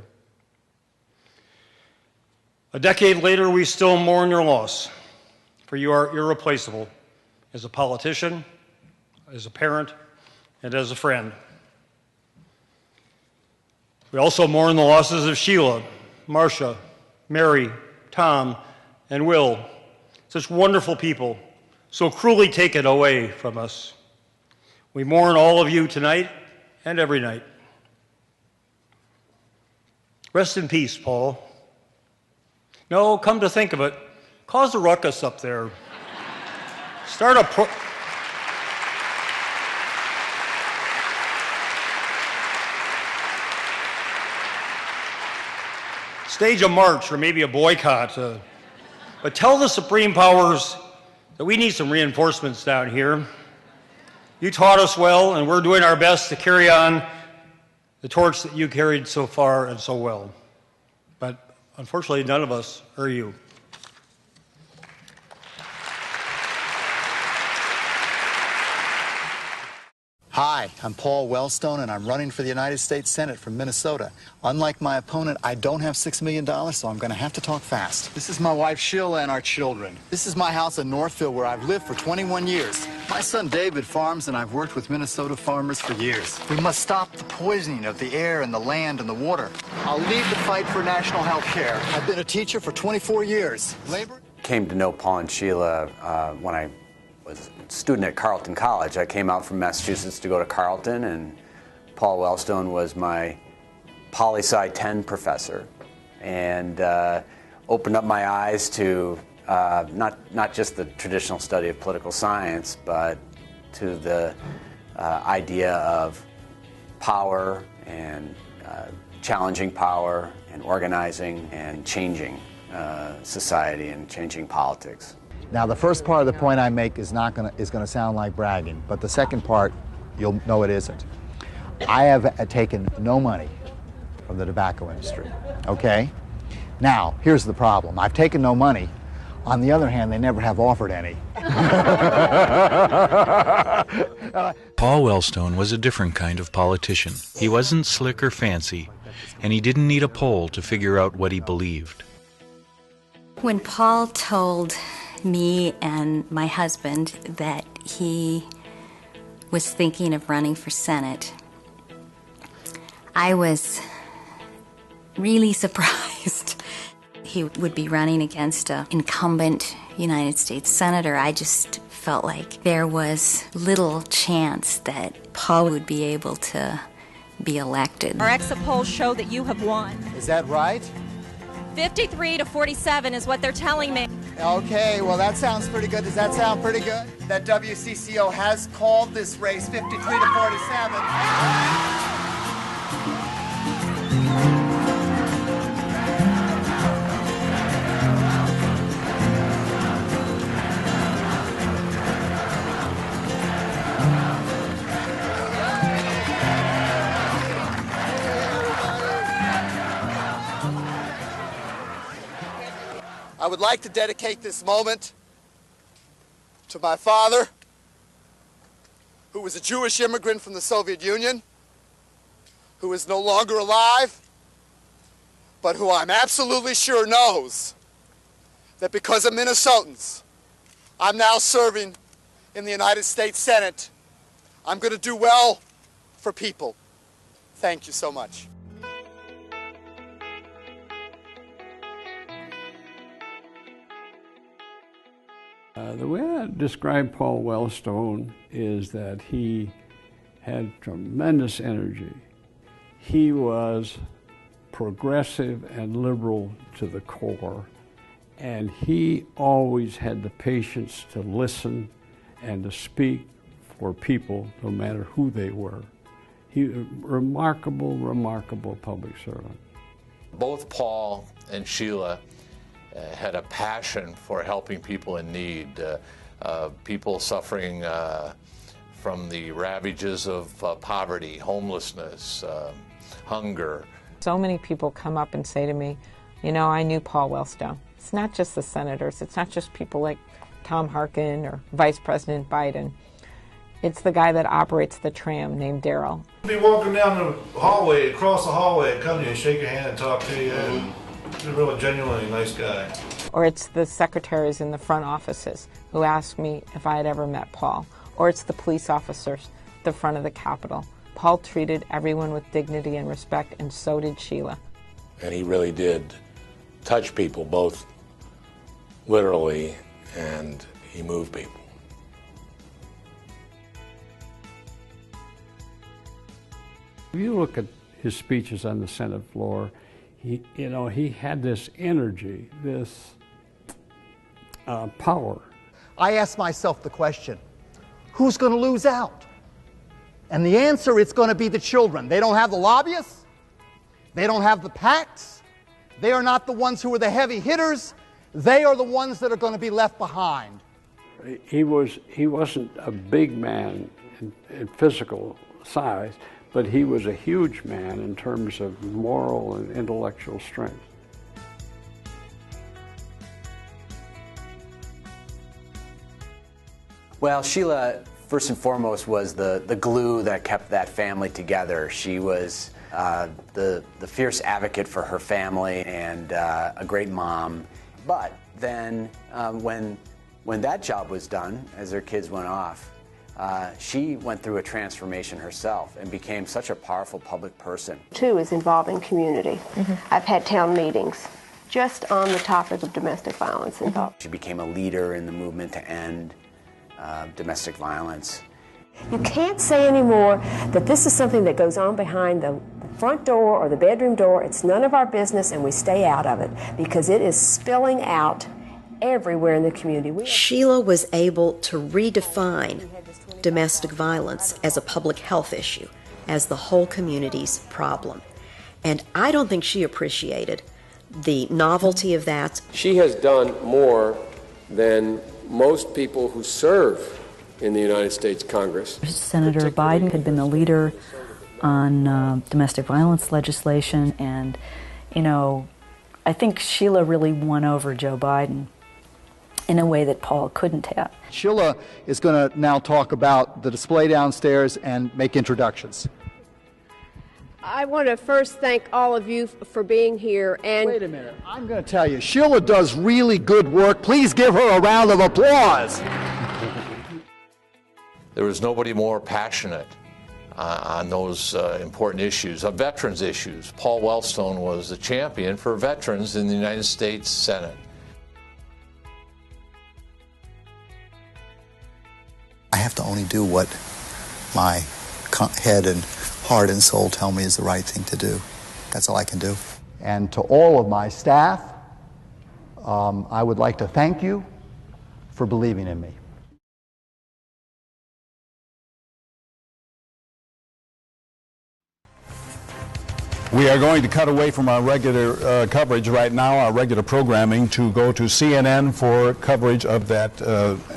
A decade later, we still mourn your loss, for you are irreplaceable as a politician, as a parent, and as a friend. We also mourn the losses of Sheila, Marcia, Mary, Tom, and Will, such wonderful people, so cruelly taken away from us. We mourn all of you tonight and every night. Rest in peace, Paul. No, come to think of it, cause a ruckus up there. Start a stage a march or maybe a boycott. But tell the supreme powers that we need some reinforcements down here. You taught us well, and we're doing our best to carry on the torch that you carried so far and so well. But unfortunately, none of us are you. Hi, I'm Paul Wellstone, and I'm running for the United States Senate from Minnesota. Unlike my opponent, I don't have $6 million, so I'm going to have to talk fast. This is my wife, Sheila, and our children. This is my house in Northfield, where I've lived for 21 years. My son, David, farms, and I've worked with Minnesota farmers for years. We must stop the poisoning of the air and the land and the water. I'll lead the fight for national health care. I've been a teacher for 24 years. Labor? Came to know Paul and Sheila when I was a student at Carleton College. I came out from Massachusetts to go to Carleton, and Paul Wellstone was my poli-sci 10 professor, and opened up my eyes to not just the traditional study of political science, but to the idea of power and challenging power and organizing and changing society and changing politics. Now, the first part of the point I make is going to sound like bragging, but the second part, you'll know it isn't. I have taken no money from the tobacco industry, okay? Now, here's the problem. I've taken no money. On the other hand, they never have offered any. Paul Wellstone was a different kind of politician. He wasn't slick or fancy, and he didn't need a poll to figure out what he believed. When Paul told me and my husband that he was thinking of running for Senate, I was really surprised. He would be running against an incumbent United States Senator. I just felt like there was little chance that Paul would be able to be elected. Our exit polls show that you have won. Is that right? 53 to 47 is what they're telling me. Okay, well, that sounds pretty good. Does that sound pretty good? That WCCO has called this race 53 to 47. I would like to dedicate this moment to my father, who was a Jewish immigrant from the Soviet Union, who is no longer alive, but who I'm absolutely sure knows that because of Minnesotans, I'm now serving in the United States Senate. I'm going to do well for people. Thank you so much. The way I describe Paul Wellstone is that he had tremendous energy. He was progressive and liberal to the core, and he always had the patience to listen and to speak for people, no matter who they were. He was a remarkable, remarkable public servant. Both Paul and Sheila had a passion for helping people in need, people suffering from the ravages of poverty, homelessness, hunger. So many people come up and say to me, you know, I knew Paul Wellstone. It's not just the senators, it's not just people like Tom Harkin or Vice President Biden. It's the guy that operates the tram named Daryl. Be walking down the hallway, across the hallway, come to you and shake your hand and talk to you. And he's a really genuinely nice guy. Or it's the secretaries in the front offices who asked me if I had ever met Paul. Or it's the police officers at the front of the Capitol. Paul treated everyone with dignity and respect, and so did Sheila. And he really did touch people, both literally, and he moved people. If you look at his speeches on the Senate floor, he had this energy, this power. I ask myself the question, who's going to lose out? And the answer is going to be the children. They don't have the lobbyists. They don't have the PACs. They are not the ones who are the heavy hitters. They are the ones that are going to be left behind. He wasn't a big man in physical size, but he was a huge man in terms of moral and intellectual strength. Well, Sheila, first and foremost, was the glue that kept that family together. She was the fierce advocate for her family and a great mom. But then when that job was done, as their kids went off, she went through a transformation herself and became such a powerful public person. Two is involving community. I've had town meetings just on the topic of domestic violence involved. She became a leader in the movement to end domestic violence. You can't say anymore that this is something that goes on behind the front door or the bedroom door. It's none of our business and we stay out of it because it is spilling out everywhere in the community. Sheila was able to redefine domestic violence as a public health issue, as the whole community's problem. And I don't think she appreciated the novelty of that. She has done more than most people who serve in the United States Congress. Senator Biden had been the leader on domestic violence legislation, and, you know, I think Sheila really won over Joe Biden in a way that Paul couldn't have. Sheila is going to now talk about the display downstairs and make introductions. I want to first thank all of you for being here. And wait a minute, I'm going to tell you, Sheila does really good work. Please give her a round of applause. There was nobody more passionate on those important issues, veterans issues. Paul Wellstone was the champion for veterans in the United States Senate. I have to only do what my head and heart and soul tell me is the right thing to do. That's all I can do. And to all of my staff, I would like to thank you for believing in me. We are going to cut away from our regular coverage right now, our regular programming, to go to CNN for coverage of that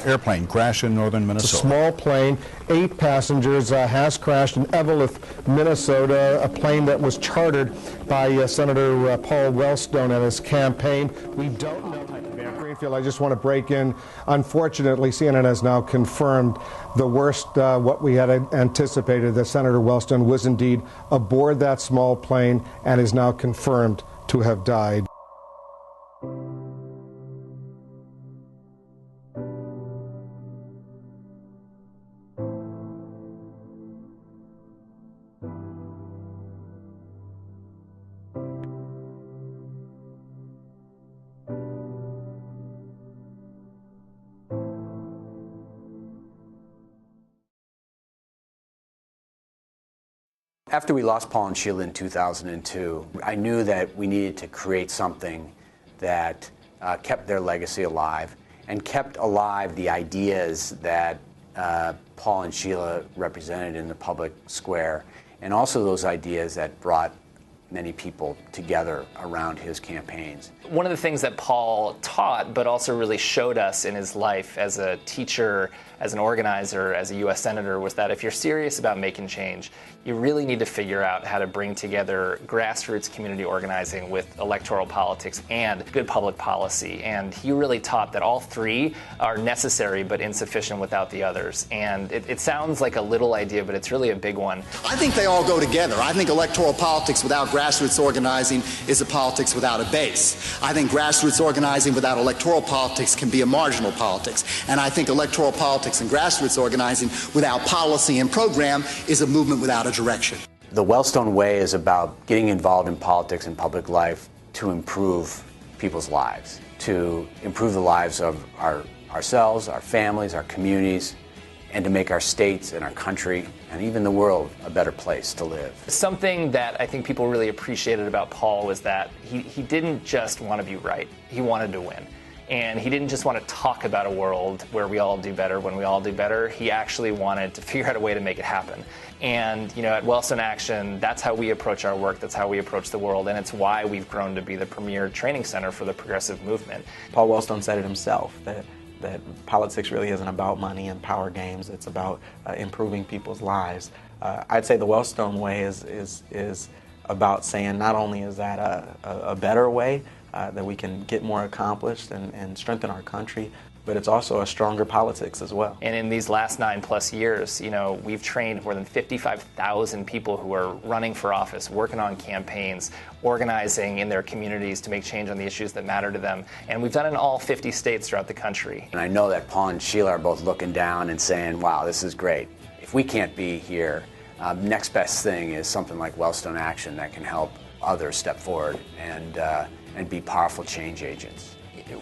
airplane crash in northern Minnesota. It's a small plane, 8 passengers, has crashed in Eveleth, Minnesota, a plane that was chartered by Senator Paul Wellstone and his campaign. We don't know. Greenfield, I just want to break in. Unfortunately, CNN has now confirmed the worst, what we had anticipated, that Senator Wellstone was indeed aboard that small plane and is now confirmed to have died. After we lost Paul and Sheila in 2002, I knew that we needed to create something that kept their legacy alive and kept alive the ideas that Paul and Sheila represented in the public square, and also those ideas that brought many people together around his campaigns. One of the things that Paul taught, but also really showed us in his life as a teacher, as an organizer, as a U.S. Senator, was that if you're serious about making change, you really need to figure out how to bring together grassroots community organizing with electoral politics and good public policy. And he really taught that all three are necessary but insufficient without the others. And it sounds like a little idea, but it's really a big one. I think they all go together. I think electoral politics without grassroots organizing is a politics without a base. I think grassroots organizing without electoral politics can be a marginal politics. And I think electoral politics and grassroots organizing without policy and program is a movement without a direction. The Wellstone Way is about getting involved in politics and public life to improve people's lives, to improve the lives of ourselves, our families, our communities, and to make our states and our country and even the world a better place to live. Something that I think people really appreciated about Paul was that he didn't just want to be right, he wanted to win. And he didn't just want to talk about a world where we all do better when we all do better. He actually wanted to figure out a way to make it happen. And at Wellstone Action, that's how we approach our work, that's how we approach the world, and it's why we've grown to be the premier training center for the progressive movement. Paul Wellstone said it himself, that politics really isn't about money and power games, it's about improving people's lives. I'd say the Wellstone Way is about saying not only is that a better way, that we can get more accomplished and strengthen our country, but it's also a stronger politics as well. And in these last 9+ years, we've trained more than 55,000 people who are running for office, working on campaigns, organizing in their communities to make change on the issues that matter to them. And we've done it in all 50 states throughout the country. And I know that Paul and Sheila are both looking down and saying, wow, this is great. If we can't be here, next best thing is something like Wellstone Action that can help others step forward and be powerful change agents.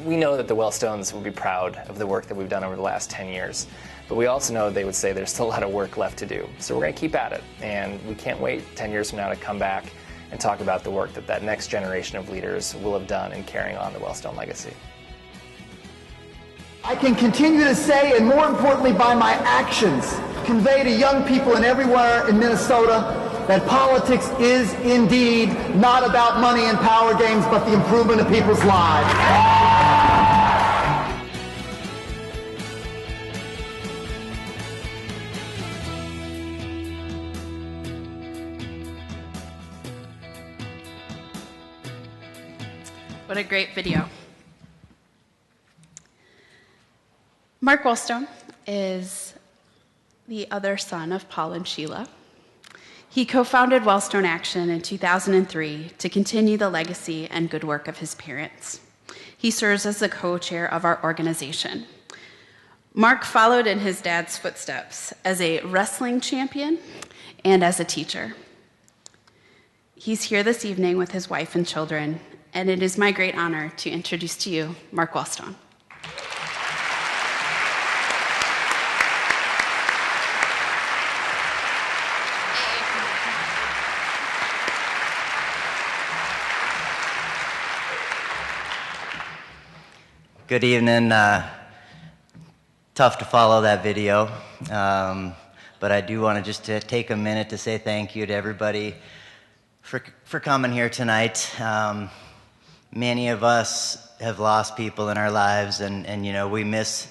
We know that the Wellstones will be proud of the work that we've done over the last 10 years, but we also know they would say there's still a lot of work left to do. So we're going to keep at it, and we can't wait 10 years from now to come back and talk about the work that next generation of leaders will have done in carrying on the Wellstone legacy. I can continue to say, and more importantly by my actions, convey to young people and everywhere in Minnesota that politics is indeed not about money and power games, but the improvement of people's lives. What a great video. Mark Wellstone is the other son of Paul and Sheila. He co-founded Wellstone Action in 2003 to continue the legacy and good work of his parents. He serves as the co-chair of our organization. Mark followed in his dad's footsteps as a wrestling champion and as a teacher. He's here this evening with his wife and children, and it is my great honor to introduce to you Mark Wellstone. Good evening. Tough to follow that video, but I do want to just take a minute to say thank you to everybody for coming here tonight. Many of us have lost people in our lives, and we miss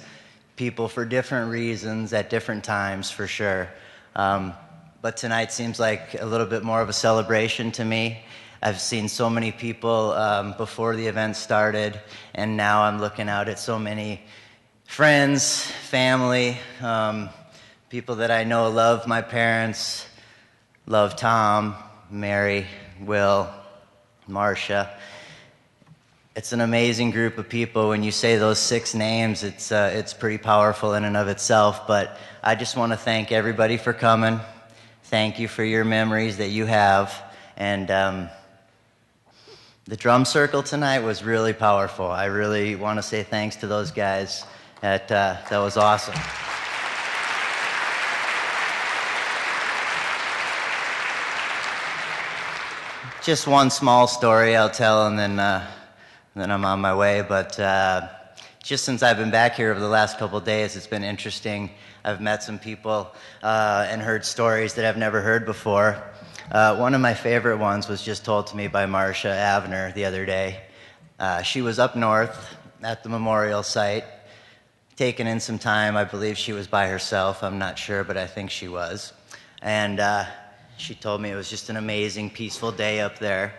people for different reasons at different times, for sure. But tonight seems like a little bit more of a celebration to me. I've seen so many people before the event started, and now I'm looking out at so many friends, family, people that I know love my parents, love Tom, Mary, Will, Marcia. It's an amazing group of people. When you say those 6 names, it's pretty powerful in and of itself. But I just want to thank everybody for coming. Thank you for your memories that you have. And the drum circle tonight was really powerful. I really want to say thanks to those guys. That was awesome. Just one small story I'll tell, and then I'm on my way. But just since I've been back here over the last couple of days, it's been interesting. I've met some people and heard stories that I've never heard before. One of my favorite ones was just told to me by Marcia Avner the other day. She was up north at the memorial site, taking in some time. I believe she was by herself. I'm not sure, but I think she was. And she told me it was just an amazing, peaceful day up there.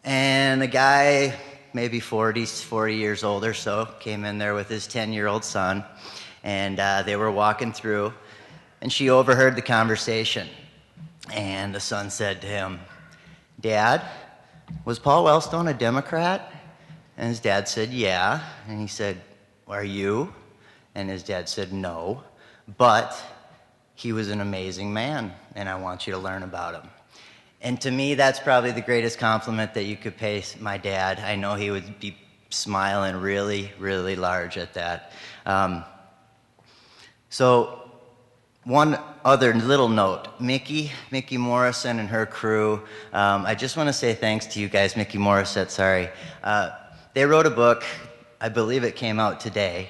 And a guy, maybe 40 years old or so, came in there with his 10-year-old son, and they were walking through, and she overheard the conversation. And the son said to him, "Dad, was Paul Wellstone a Democrat?" And his dad said, "Yeah." And he said, "Are you?" And his dad said, "No, but he was an amazing man, and I want you to learn about him." And to me, that's probably the greatest compliment that you could pay my dad. I know he would be smiling really, really large at that. So one other little note, Mickey Morrison and her crew, I just want to say thanks to you guys, Mickey Morissette, sorry. They wrote a book, I believe it came out today,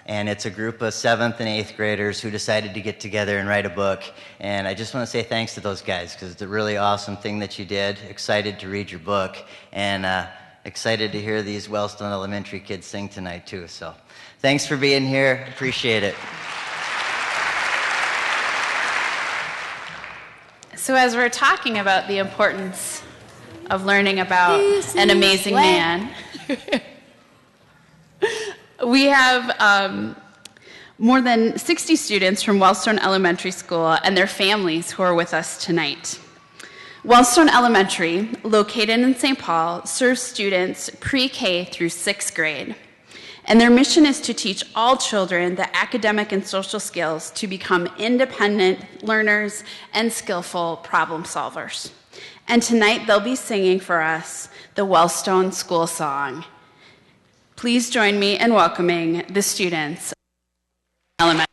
and it's a group of 7th and 8th graders who decided to get together and write a book. And I just want to say thanks to those guys, because it's a really awesome thing that you did. Excited to read your book, and excited to hear these Wellstone Elementary kids sing tonight too. So thanks for being here, appreciate it. So as we're talking about the importance of learning about an amazing man, we have more than 60 students from Wellstone Elementary School and their families who are with us tonight. Wellstone Elementary, located in St. Paul, serves students pre-K through 6th grade. And their mission is to teach all children the academic and social skills to become independent learners and skillful problem solvers. And tonight they'll be singing for us the Wellstone School Song. Please join me in welcoming the students of Elementary.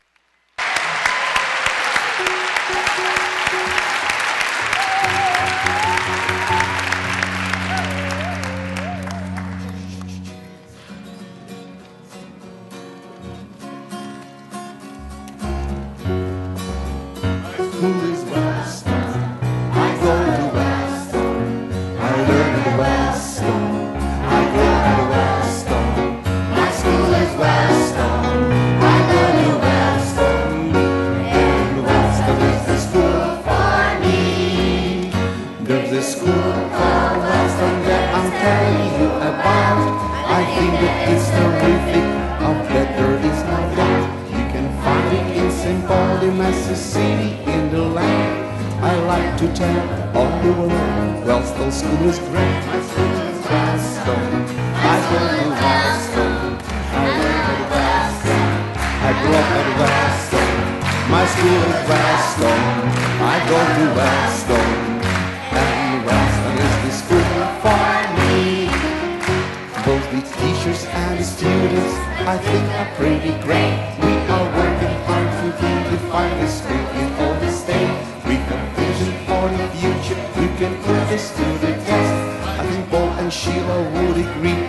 Paul and Sheila would agree.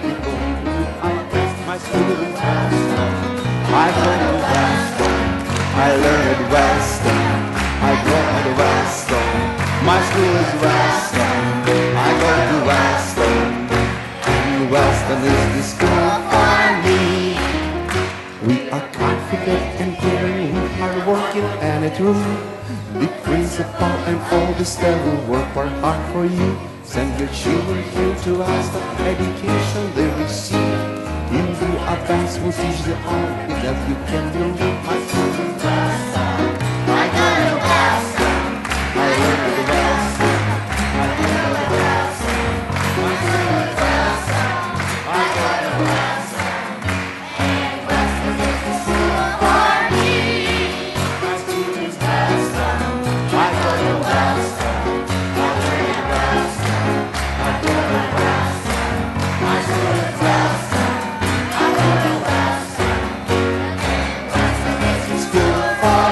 My school is Wellstone. I go to Wellstone. I learn at Wellstone. I go to Wellstone. My school is Wellstone. I go to Wellstone. And Wellstone is the school for me. We are confident and caring. We are working and it's true. The principal and all the staff will work hard for you. Send your children here to us, the education they receive. In the advance will teach them all that you can believe. My children, Wellstone. I go to Wellstone. I learn at Wellstone. I go to Wellstone. My children, Wellstone. I go to Wellstone. And Wellstone is the school for me. My students, Wellstone. I go to Wellstone. For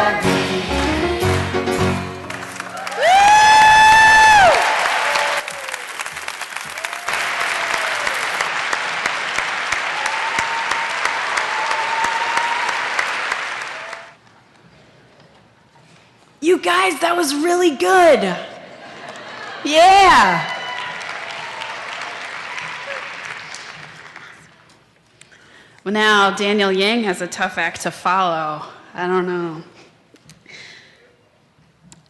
Guys, that was really good. Yeah. Well, now Daniel Yang has a tough act to follow. I don't know.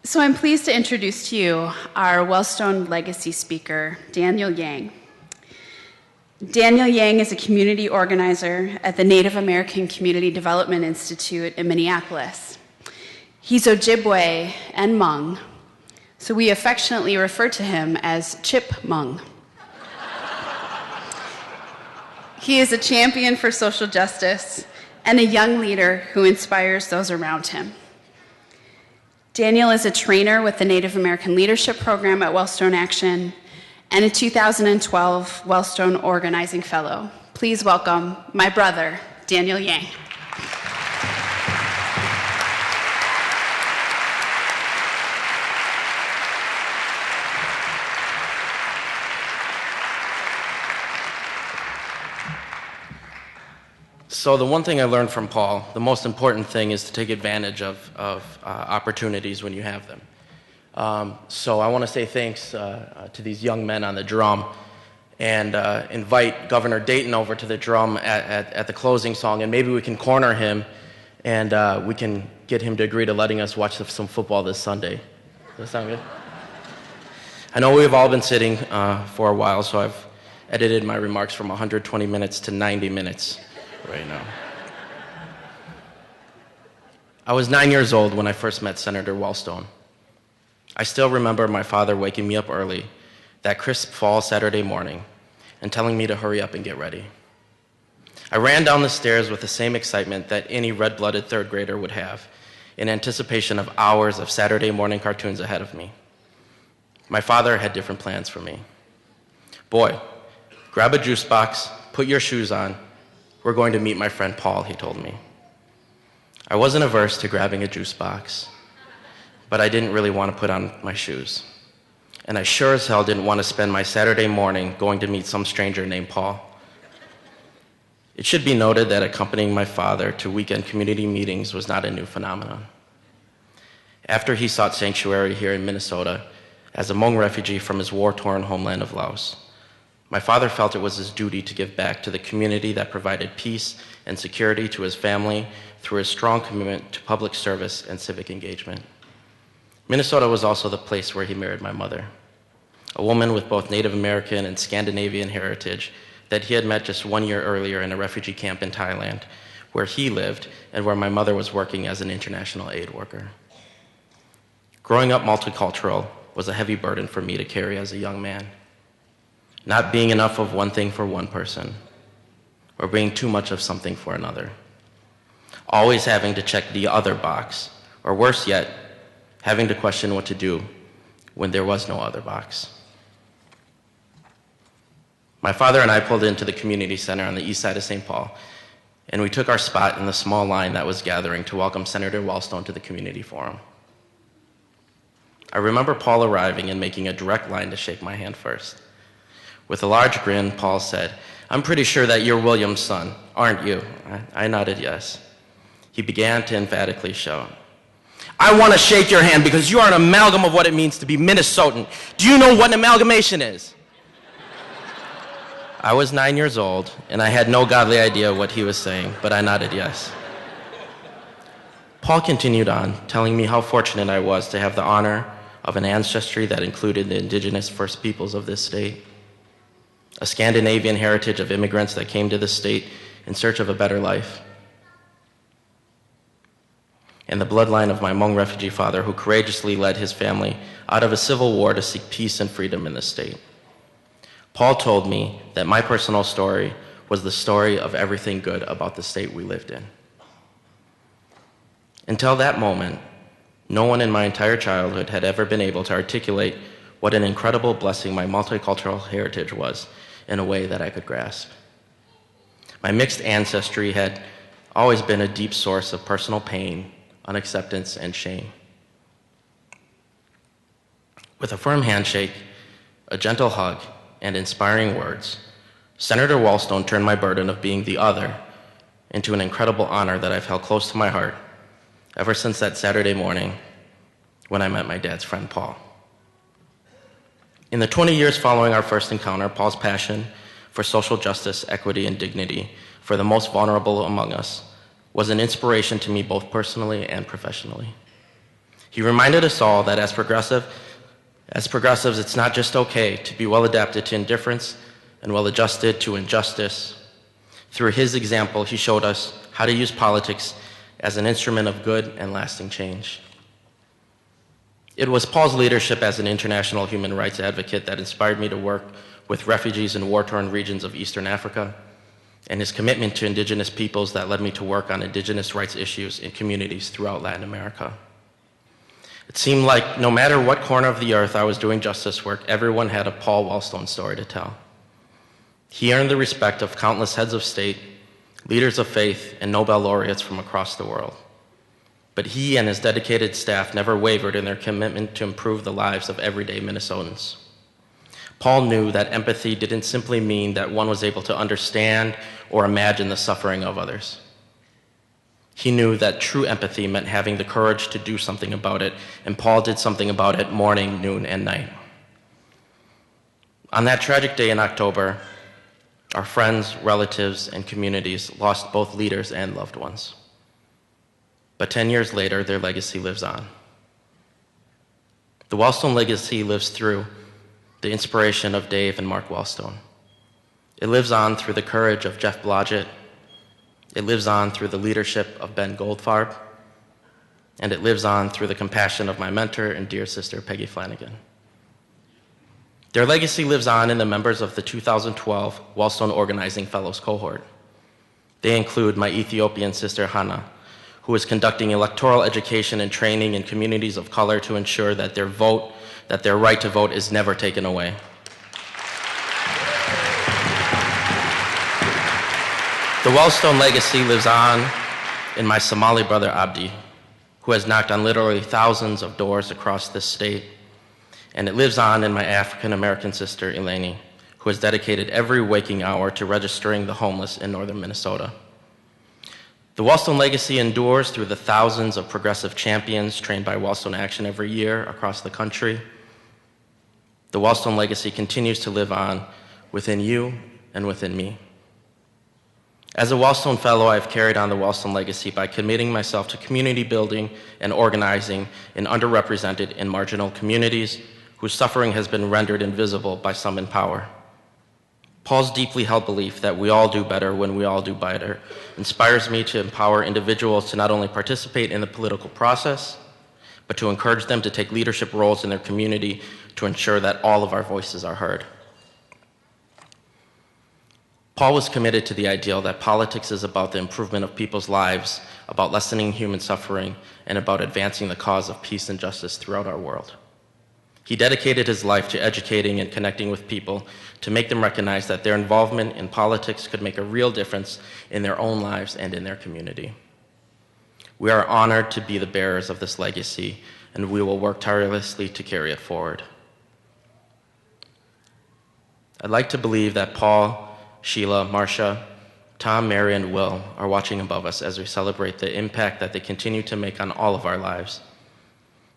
So I'm pleased to introduce to you our Wellstone legacy speaker, Daniel Yang. Daniel Yang is a community organizer at the Native American Community Development Institute in Minneapolis. He's Ojibwe and Hmong, so we affectionately refer to him as Chip Hmong. He is a champion for social justice and a young leader who inspires those around him. Daniel is a trainer with the Native American Leadership Program at Wellstone Action and a 2012 Wellstone Organizing Fellow. Please welcome my brother, Daniel Yang. So the one thing I learned from Paul, the most important thing is to take advantage of opportunities when you have them. So I want to say thanks to these young men on the drum and invite Governor Dayton over to the drum at the closing song, and maybe we can corner him and we can get him to agree to letting us watch some football this Sunday. Does that sound good? I know we've all been sitting for a while, so I've edited my remarks from 120 minutes to 90 minutes. Right now. I was 9 years old when I first met Senator Wellstone. I still remember my father waking me up early that crisp fall Saturday morning and telling me to hurry up and get ready. I ran down the stairs with the same excitement that any red-blooded third grader would have in anticipation of hours of Saturday morning cartoons ahead of me. My father had different plans for me. Boy, grab a juice box, put your shoes on. We're going to meet my friend Paul, he told me. I wasn't averse to grabbing a juice box, but I didn't really want to put on my shoes. And I sure as hell didn't want to spend my Saturday morning going to meet some stranger named Paul. It should be noted that accompanying my father to weekend community meetings was not a new phenomenon. After he sought sanctuary here in Minnesota as a Hmong refugee from his war-torn homeland of Laos, my father felt it was his duty to give back to the community that provided peace and security to his family through his strong commitment to public service and civic engagement. Minnesota was also the place where he married my mother, a woman with both Native American and Scandinavian heritage that he had met just 1 year earlier in a refugee camp in Thailand, where he lived and where my mother was working as an international aid worker. Growing up multicultural was a heavy burden for me to carry as a young man. Not being enough of one thing for one person, or being too much of something for another. Always having to check the other box, or worse yet, having to question what to do when there was no other box. My father and I pulled into the community center on the east side of St. Paul, and we took our spot in the small line that was gathering to welcome Senator Wellstone to the community forum. I remember Paul arriving and making a direct line to shake my hand first. With a large grin, Paul said, "I'm pretty sure that you're William's son, aren't you?" I nodded yes. He began to emphatically shout, "I want to shake your hand because you are an amalgam of what it means to be Minnesotan. Do you know what an amalgamation is?" I was 9 years old, and I had no godly idea what he was saying, but I nodded yes. Paul continued on, telling me how fortunate I was to have the honor of an ancestry that included the indigenous First Peoples of this state, a Scandinavian heritage of immigrants that came to this state in search of a better life, and the bloodline of my Hmong refugee father who courageously led his family out of a civil war to seek peace and freedom in this state. Paul told me that my personal story was the story of everything good about the state we lived in. Until that moment, no one in my entire childhood had ever been able to articulate what an incredible blessing my multicultural heritage was in a way that I could grasp. My mixed ancestry had always been a deep source of personal pain, unacceptance, and shame. With a firm handshake, a gentle hug, and inspiring words, Senator Wellstone turned my burden of being the other into an incredible honor that I've held close to my heart ever since that Saturday morning when I met my dad's friend, Paul. In the 20 years following our first encounter, Paul's passion for social justice, equity, and dignity for the most vulnerable among us was an inspiration to me both personally and professionally. He reminded us all that as progressives, it's not just okay to be well adapted to indifference and well adjusted to injustice. Through his example, he showed us how to use politics as an instrument of good and lasting change. It was Paul's leadership as an international human rights advocate that inspired me to work with refugees in war-torn regions of Eastern Africa, and his commitment to indigenous peoples that led me to work on indigenous rights issues in communities throughout Latin America. It seemed like no matter what corner of the earth I was doing justice work, everyone had a Paul Wellstone story to tell. He earned the respect of countless heads of state, leaders of faith, and Nobel laureates from across the world. But he and his dedicated staff never wavered in their commitment to improve the lives of everyday Minnesotans. Paul knew that empathy didn't simply mean that one was able to understand or imagine the suffering of others. He knew that true empathy meant having the courage to do something about it, and Paul did something about it morning, noon, and night. On that tragic day in October, our friends, relatives, and communities lost both leaders and loved ones. But 10 years later, their legacy lives on. The Wellstone legacy lives through the inspiration of Dave and Mark Wellstone. It lives on through the courage of Jeff Blodgett. It lives on through the leadership of Ben Goldfarb. And it lives on through the compassion of my mentor and dear sister, Peggy Flanagan. Their legacy lives on in the members of the 2012 Wellstone Organizing Fellows cohort. They include my Ethiopian sister, Hannah, who is conducting electoral education and training in communities of color to ensure that their right to vote is never taken away. The Wellstone legacy lives on in my Somali brother, Abdi, who has knocked on literally thousands of doors across this state. And it lives on in my African-American sister, Eleni, who has dedicated every waking hour to registering the homeless in northern Minnesota. The Wellstone legacy endures through the thousands of progressive champions trained by Wellstone Action every year across the country. The Wellstone legacy continues to live on within you and within me. As a Wellstone Fellow, I've carried on the Wellstone legacy by committing myself to community building and organizing in underrepresented and marginal communities whose suffering has been rendered invisible by some in power. Paul's deeply held belief that we all do better when we all do better inspires me to empower individuals to not only participate in the political process, but to encourage them to take leadership roles in their community to ensure that all of our voices are heard. Paul was committed to the ideal that politics is about the improvement of people's lives, about lessening human suffering, and about advancing the cause of peace and justice throughout our world. He dedicated his life to educating and connecting with people to make them recognize that their involvement in politics could make a real difference in their own lives and in their community. We are honored to be the bearers of this legacy, and we will work tirelessly to carry it forward. I'd like to believe that Paul, Sheila, Marcia, Tom, Mary, and Will are watching above us as we celebrate the impact that they continue to make on all of our lives,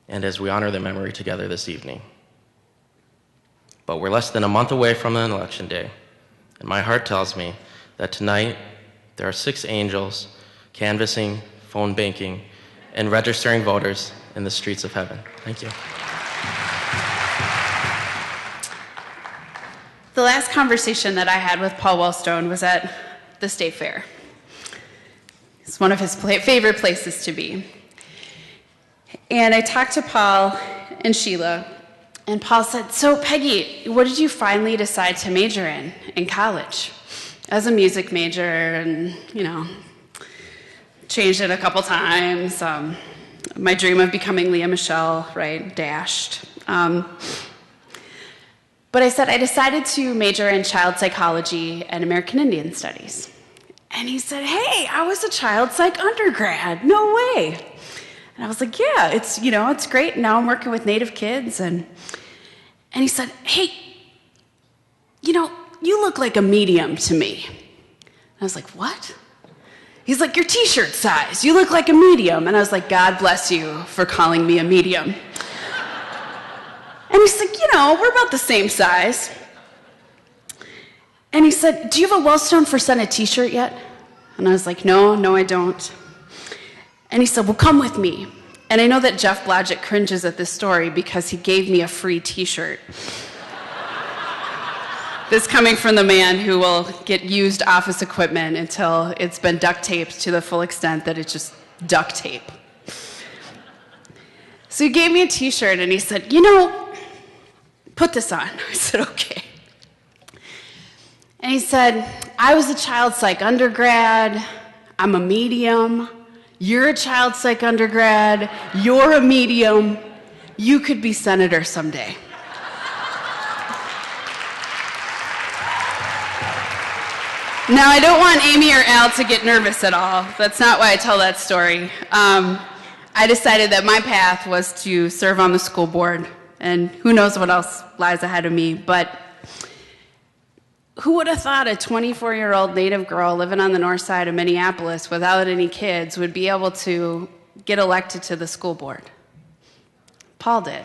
and as we honor their memory together this evening. But we're less than a month away from an election day, and my heart tells me that tonight there are 6 angels canvassing, phone banking, and registering voters in the streets of heaven. Thank you. The last conversation that I had with Paul Wellstone was at the State Fair. It's one of his favorite places to be. And I talked to Paul and Sheila, and Paul said, "So Peggy, what did you finally decide to major in college?" I was a music major and, changed it a couple times. My dream of becoming Leah Michelle, right, dashed. But I said, I decided to major in child psychology and American Indian studies. And he said, "Hey, I was a child psych undergrad. No way." And I was like, "Yeah, it's great. Now I'm working with Native kids." And he said, "Hey, you look like a medium to me." And I was like, "What?" He's like, your t-shirt size, you look like a medium. And I was like, God bless you for calling me a medium. And he's like, we're about the same size. And he said, do you have a Wellstone for Senate t-shirt yet? And I was like, no, I don't. And he said, well, come with me. And I know that Jeff Blodgett cringes at this story because he gave me a free t-shirt. This coming from the man who will get used office equipment until it's been duct taped to the full extent that it's just duct tape. So he gave me a t-shirt and he said, put this on. I said, okay. And he said, I was a child psych undergrad. I'm a medium. You're a child psych undergrad. You're a medium. You could be senator someday. Now, I don't want Amy or Al to get nervous at all. That's not why I tell that story. I decided that my path was to serve on the school board, and who knows what else lies ahead of me, but who would have thought a 24-year-old native girl living on the north side of Minneapolis without any kids would be able to get elected to the school board? Paul did.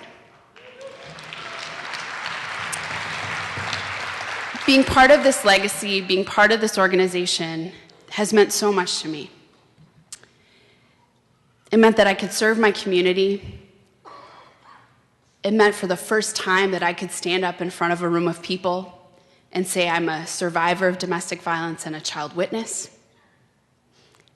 Being part of this legacy, being part of this organization has meant so much to me. It meant that I could serve my community. It meant for the first time that I could stand up in front of a room of people and say I'm a survivor of domestic violence and a child witness.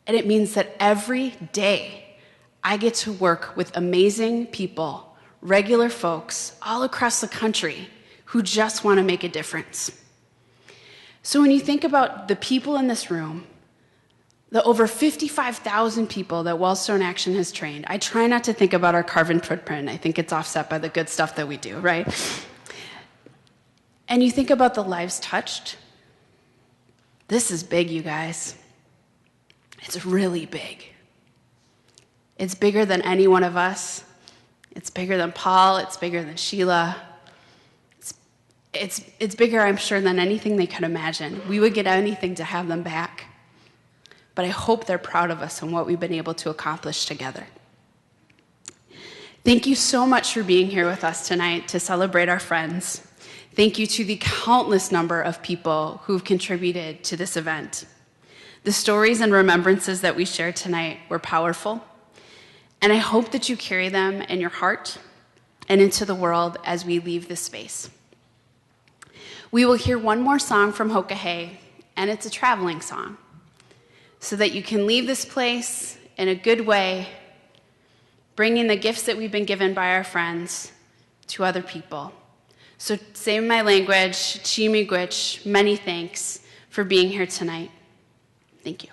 And it means that every day I get to work with amazing people, regular folks all across the country who just want to make a difference. So when you think about the people in this room, the over 55,000 people that Wellstone Action has trained, I try not to think about our carbon footprint. I think it's offset by the good stuff that we do, right? And you think about the lives touched. This is big, you guys. It's really big. It's bigger than any one of us. It's bigger than Paul. It's bigger than Sheila. It's bigger, I'm sure, than anything they could imagine. We would get anything to have them back. But I hope they're proud of us and what we've been able to accomplish together. Thank you so much for being here with us tonight to celebrate our friends. Thank you to the countless number of people who've contributed to this event. The stories and remembrances that we shared tonight were powerful, and I hope that you carry them in your heart and into the world as we leave this space. We will hear one more song from Hokahay, and it's a traveling song, so that you can leave this place in a good way, bringing the gifts that we've been given by our friends to other people. So say in my language, Chimigwich, many thanks for being here tonight. Thank you.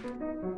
you.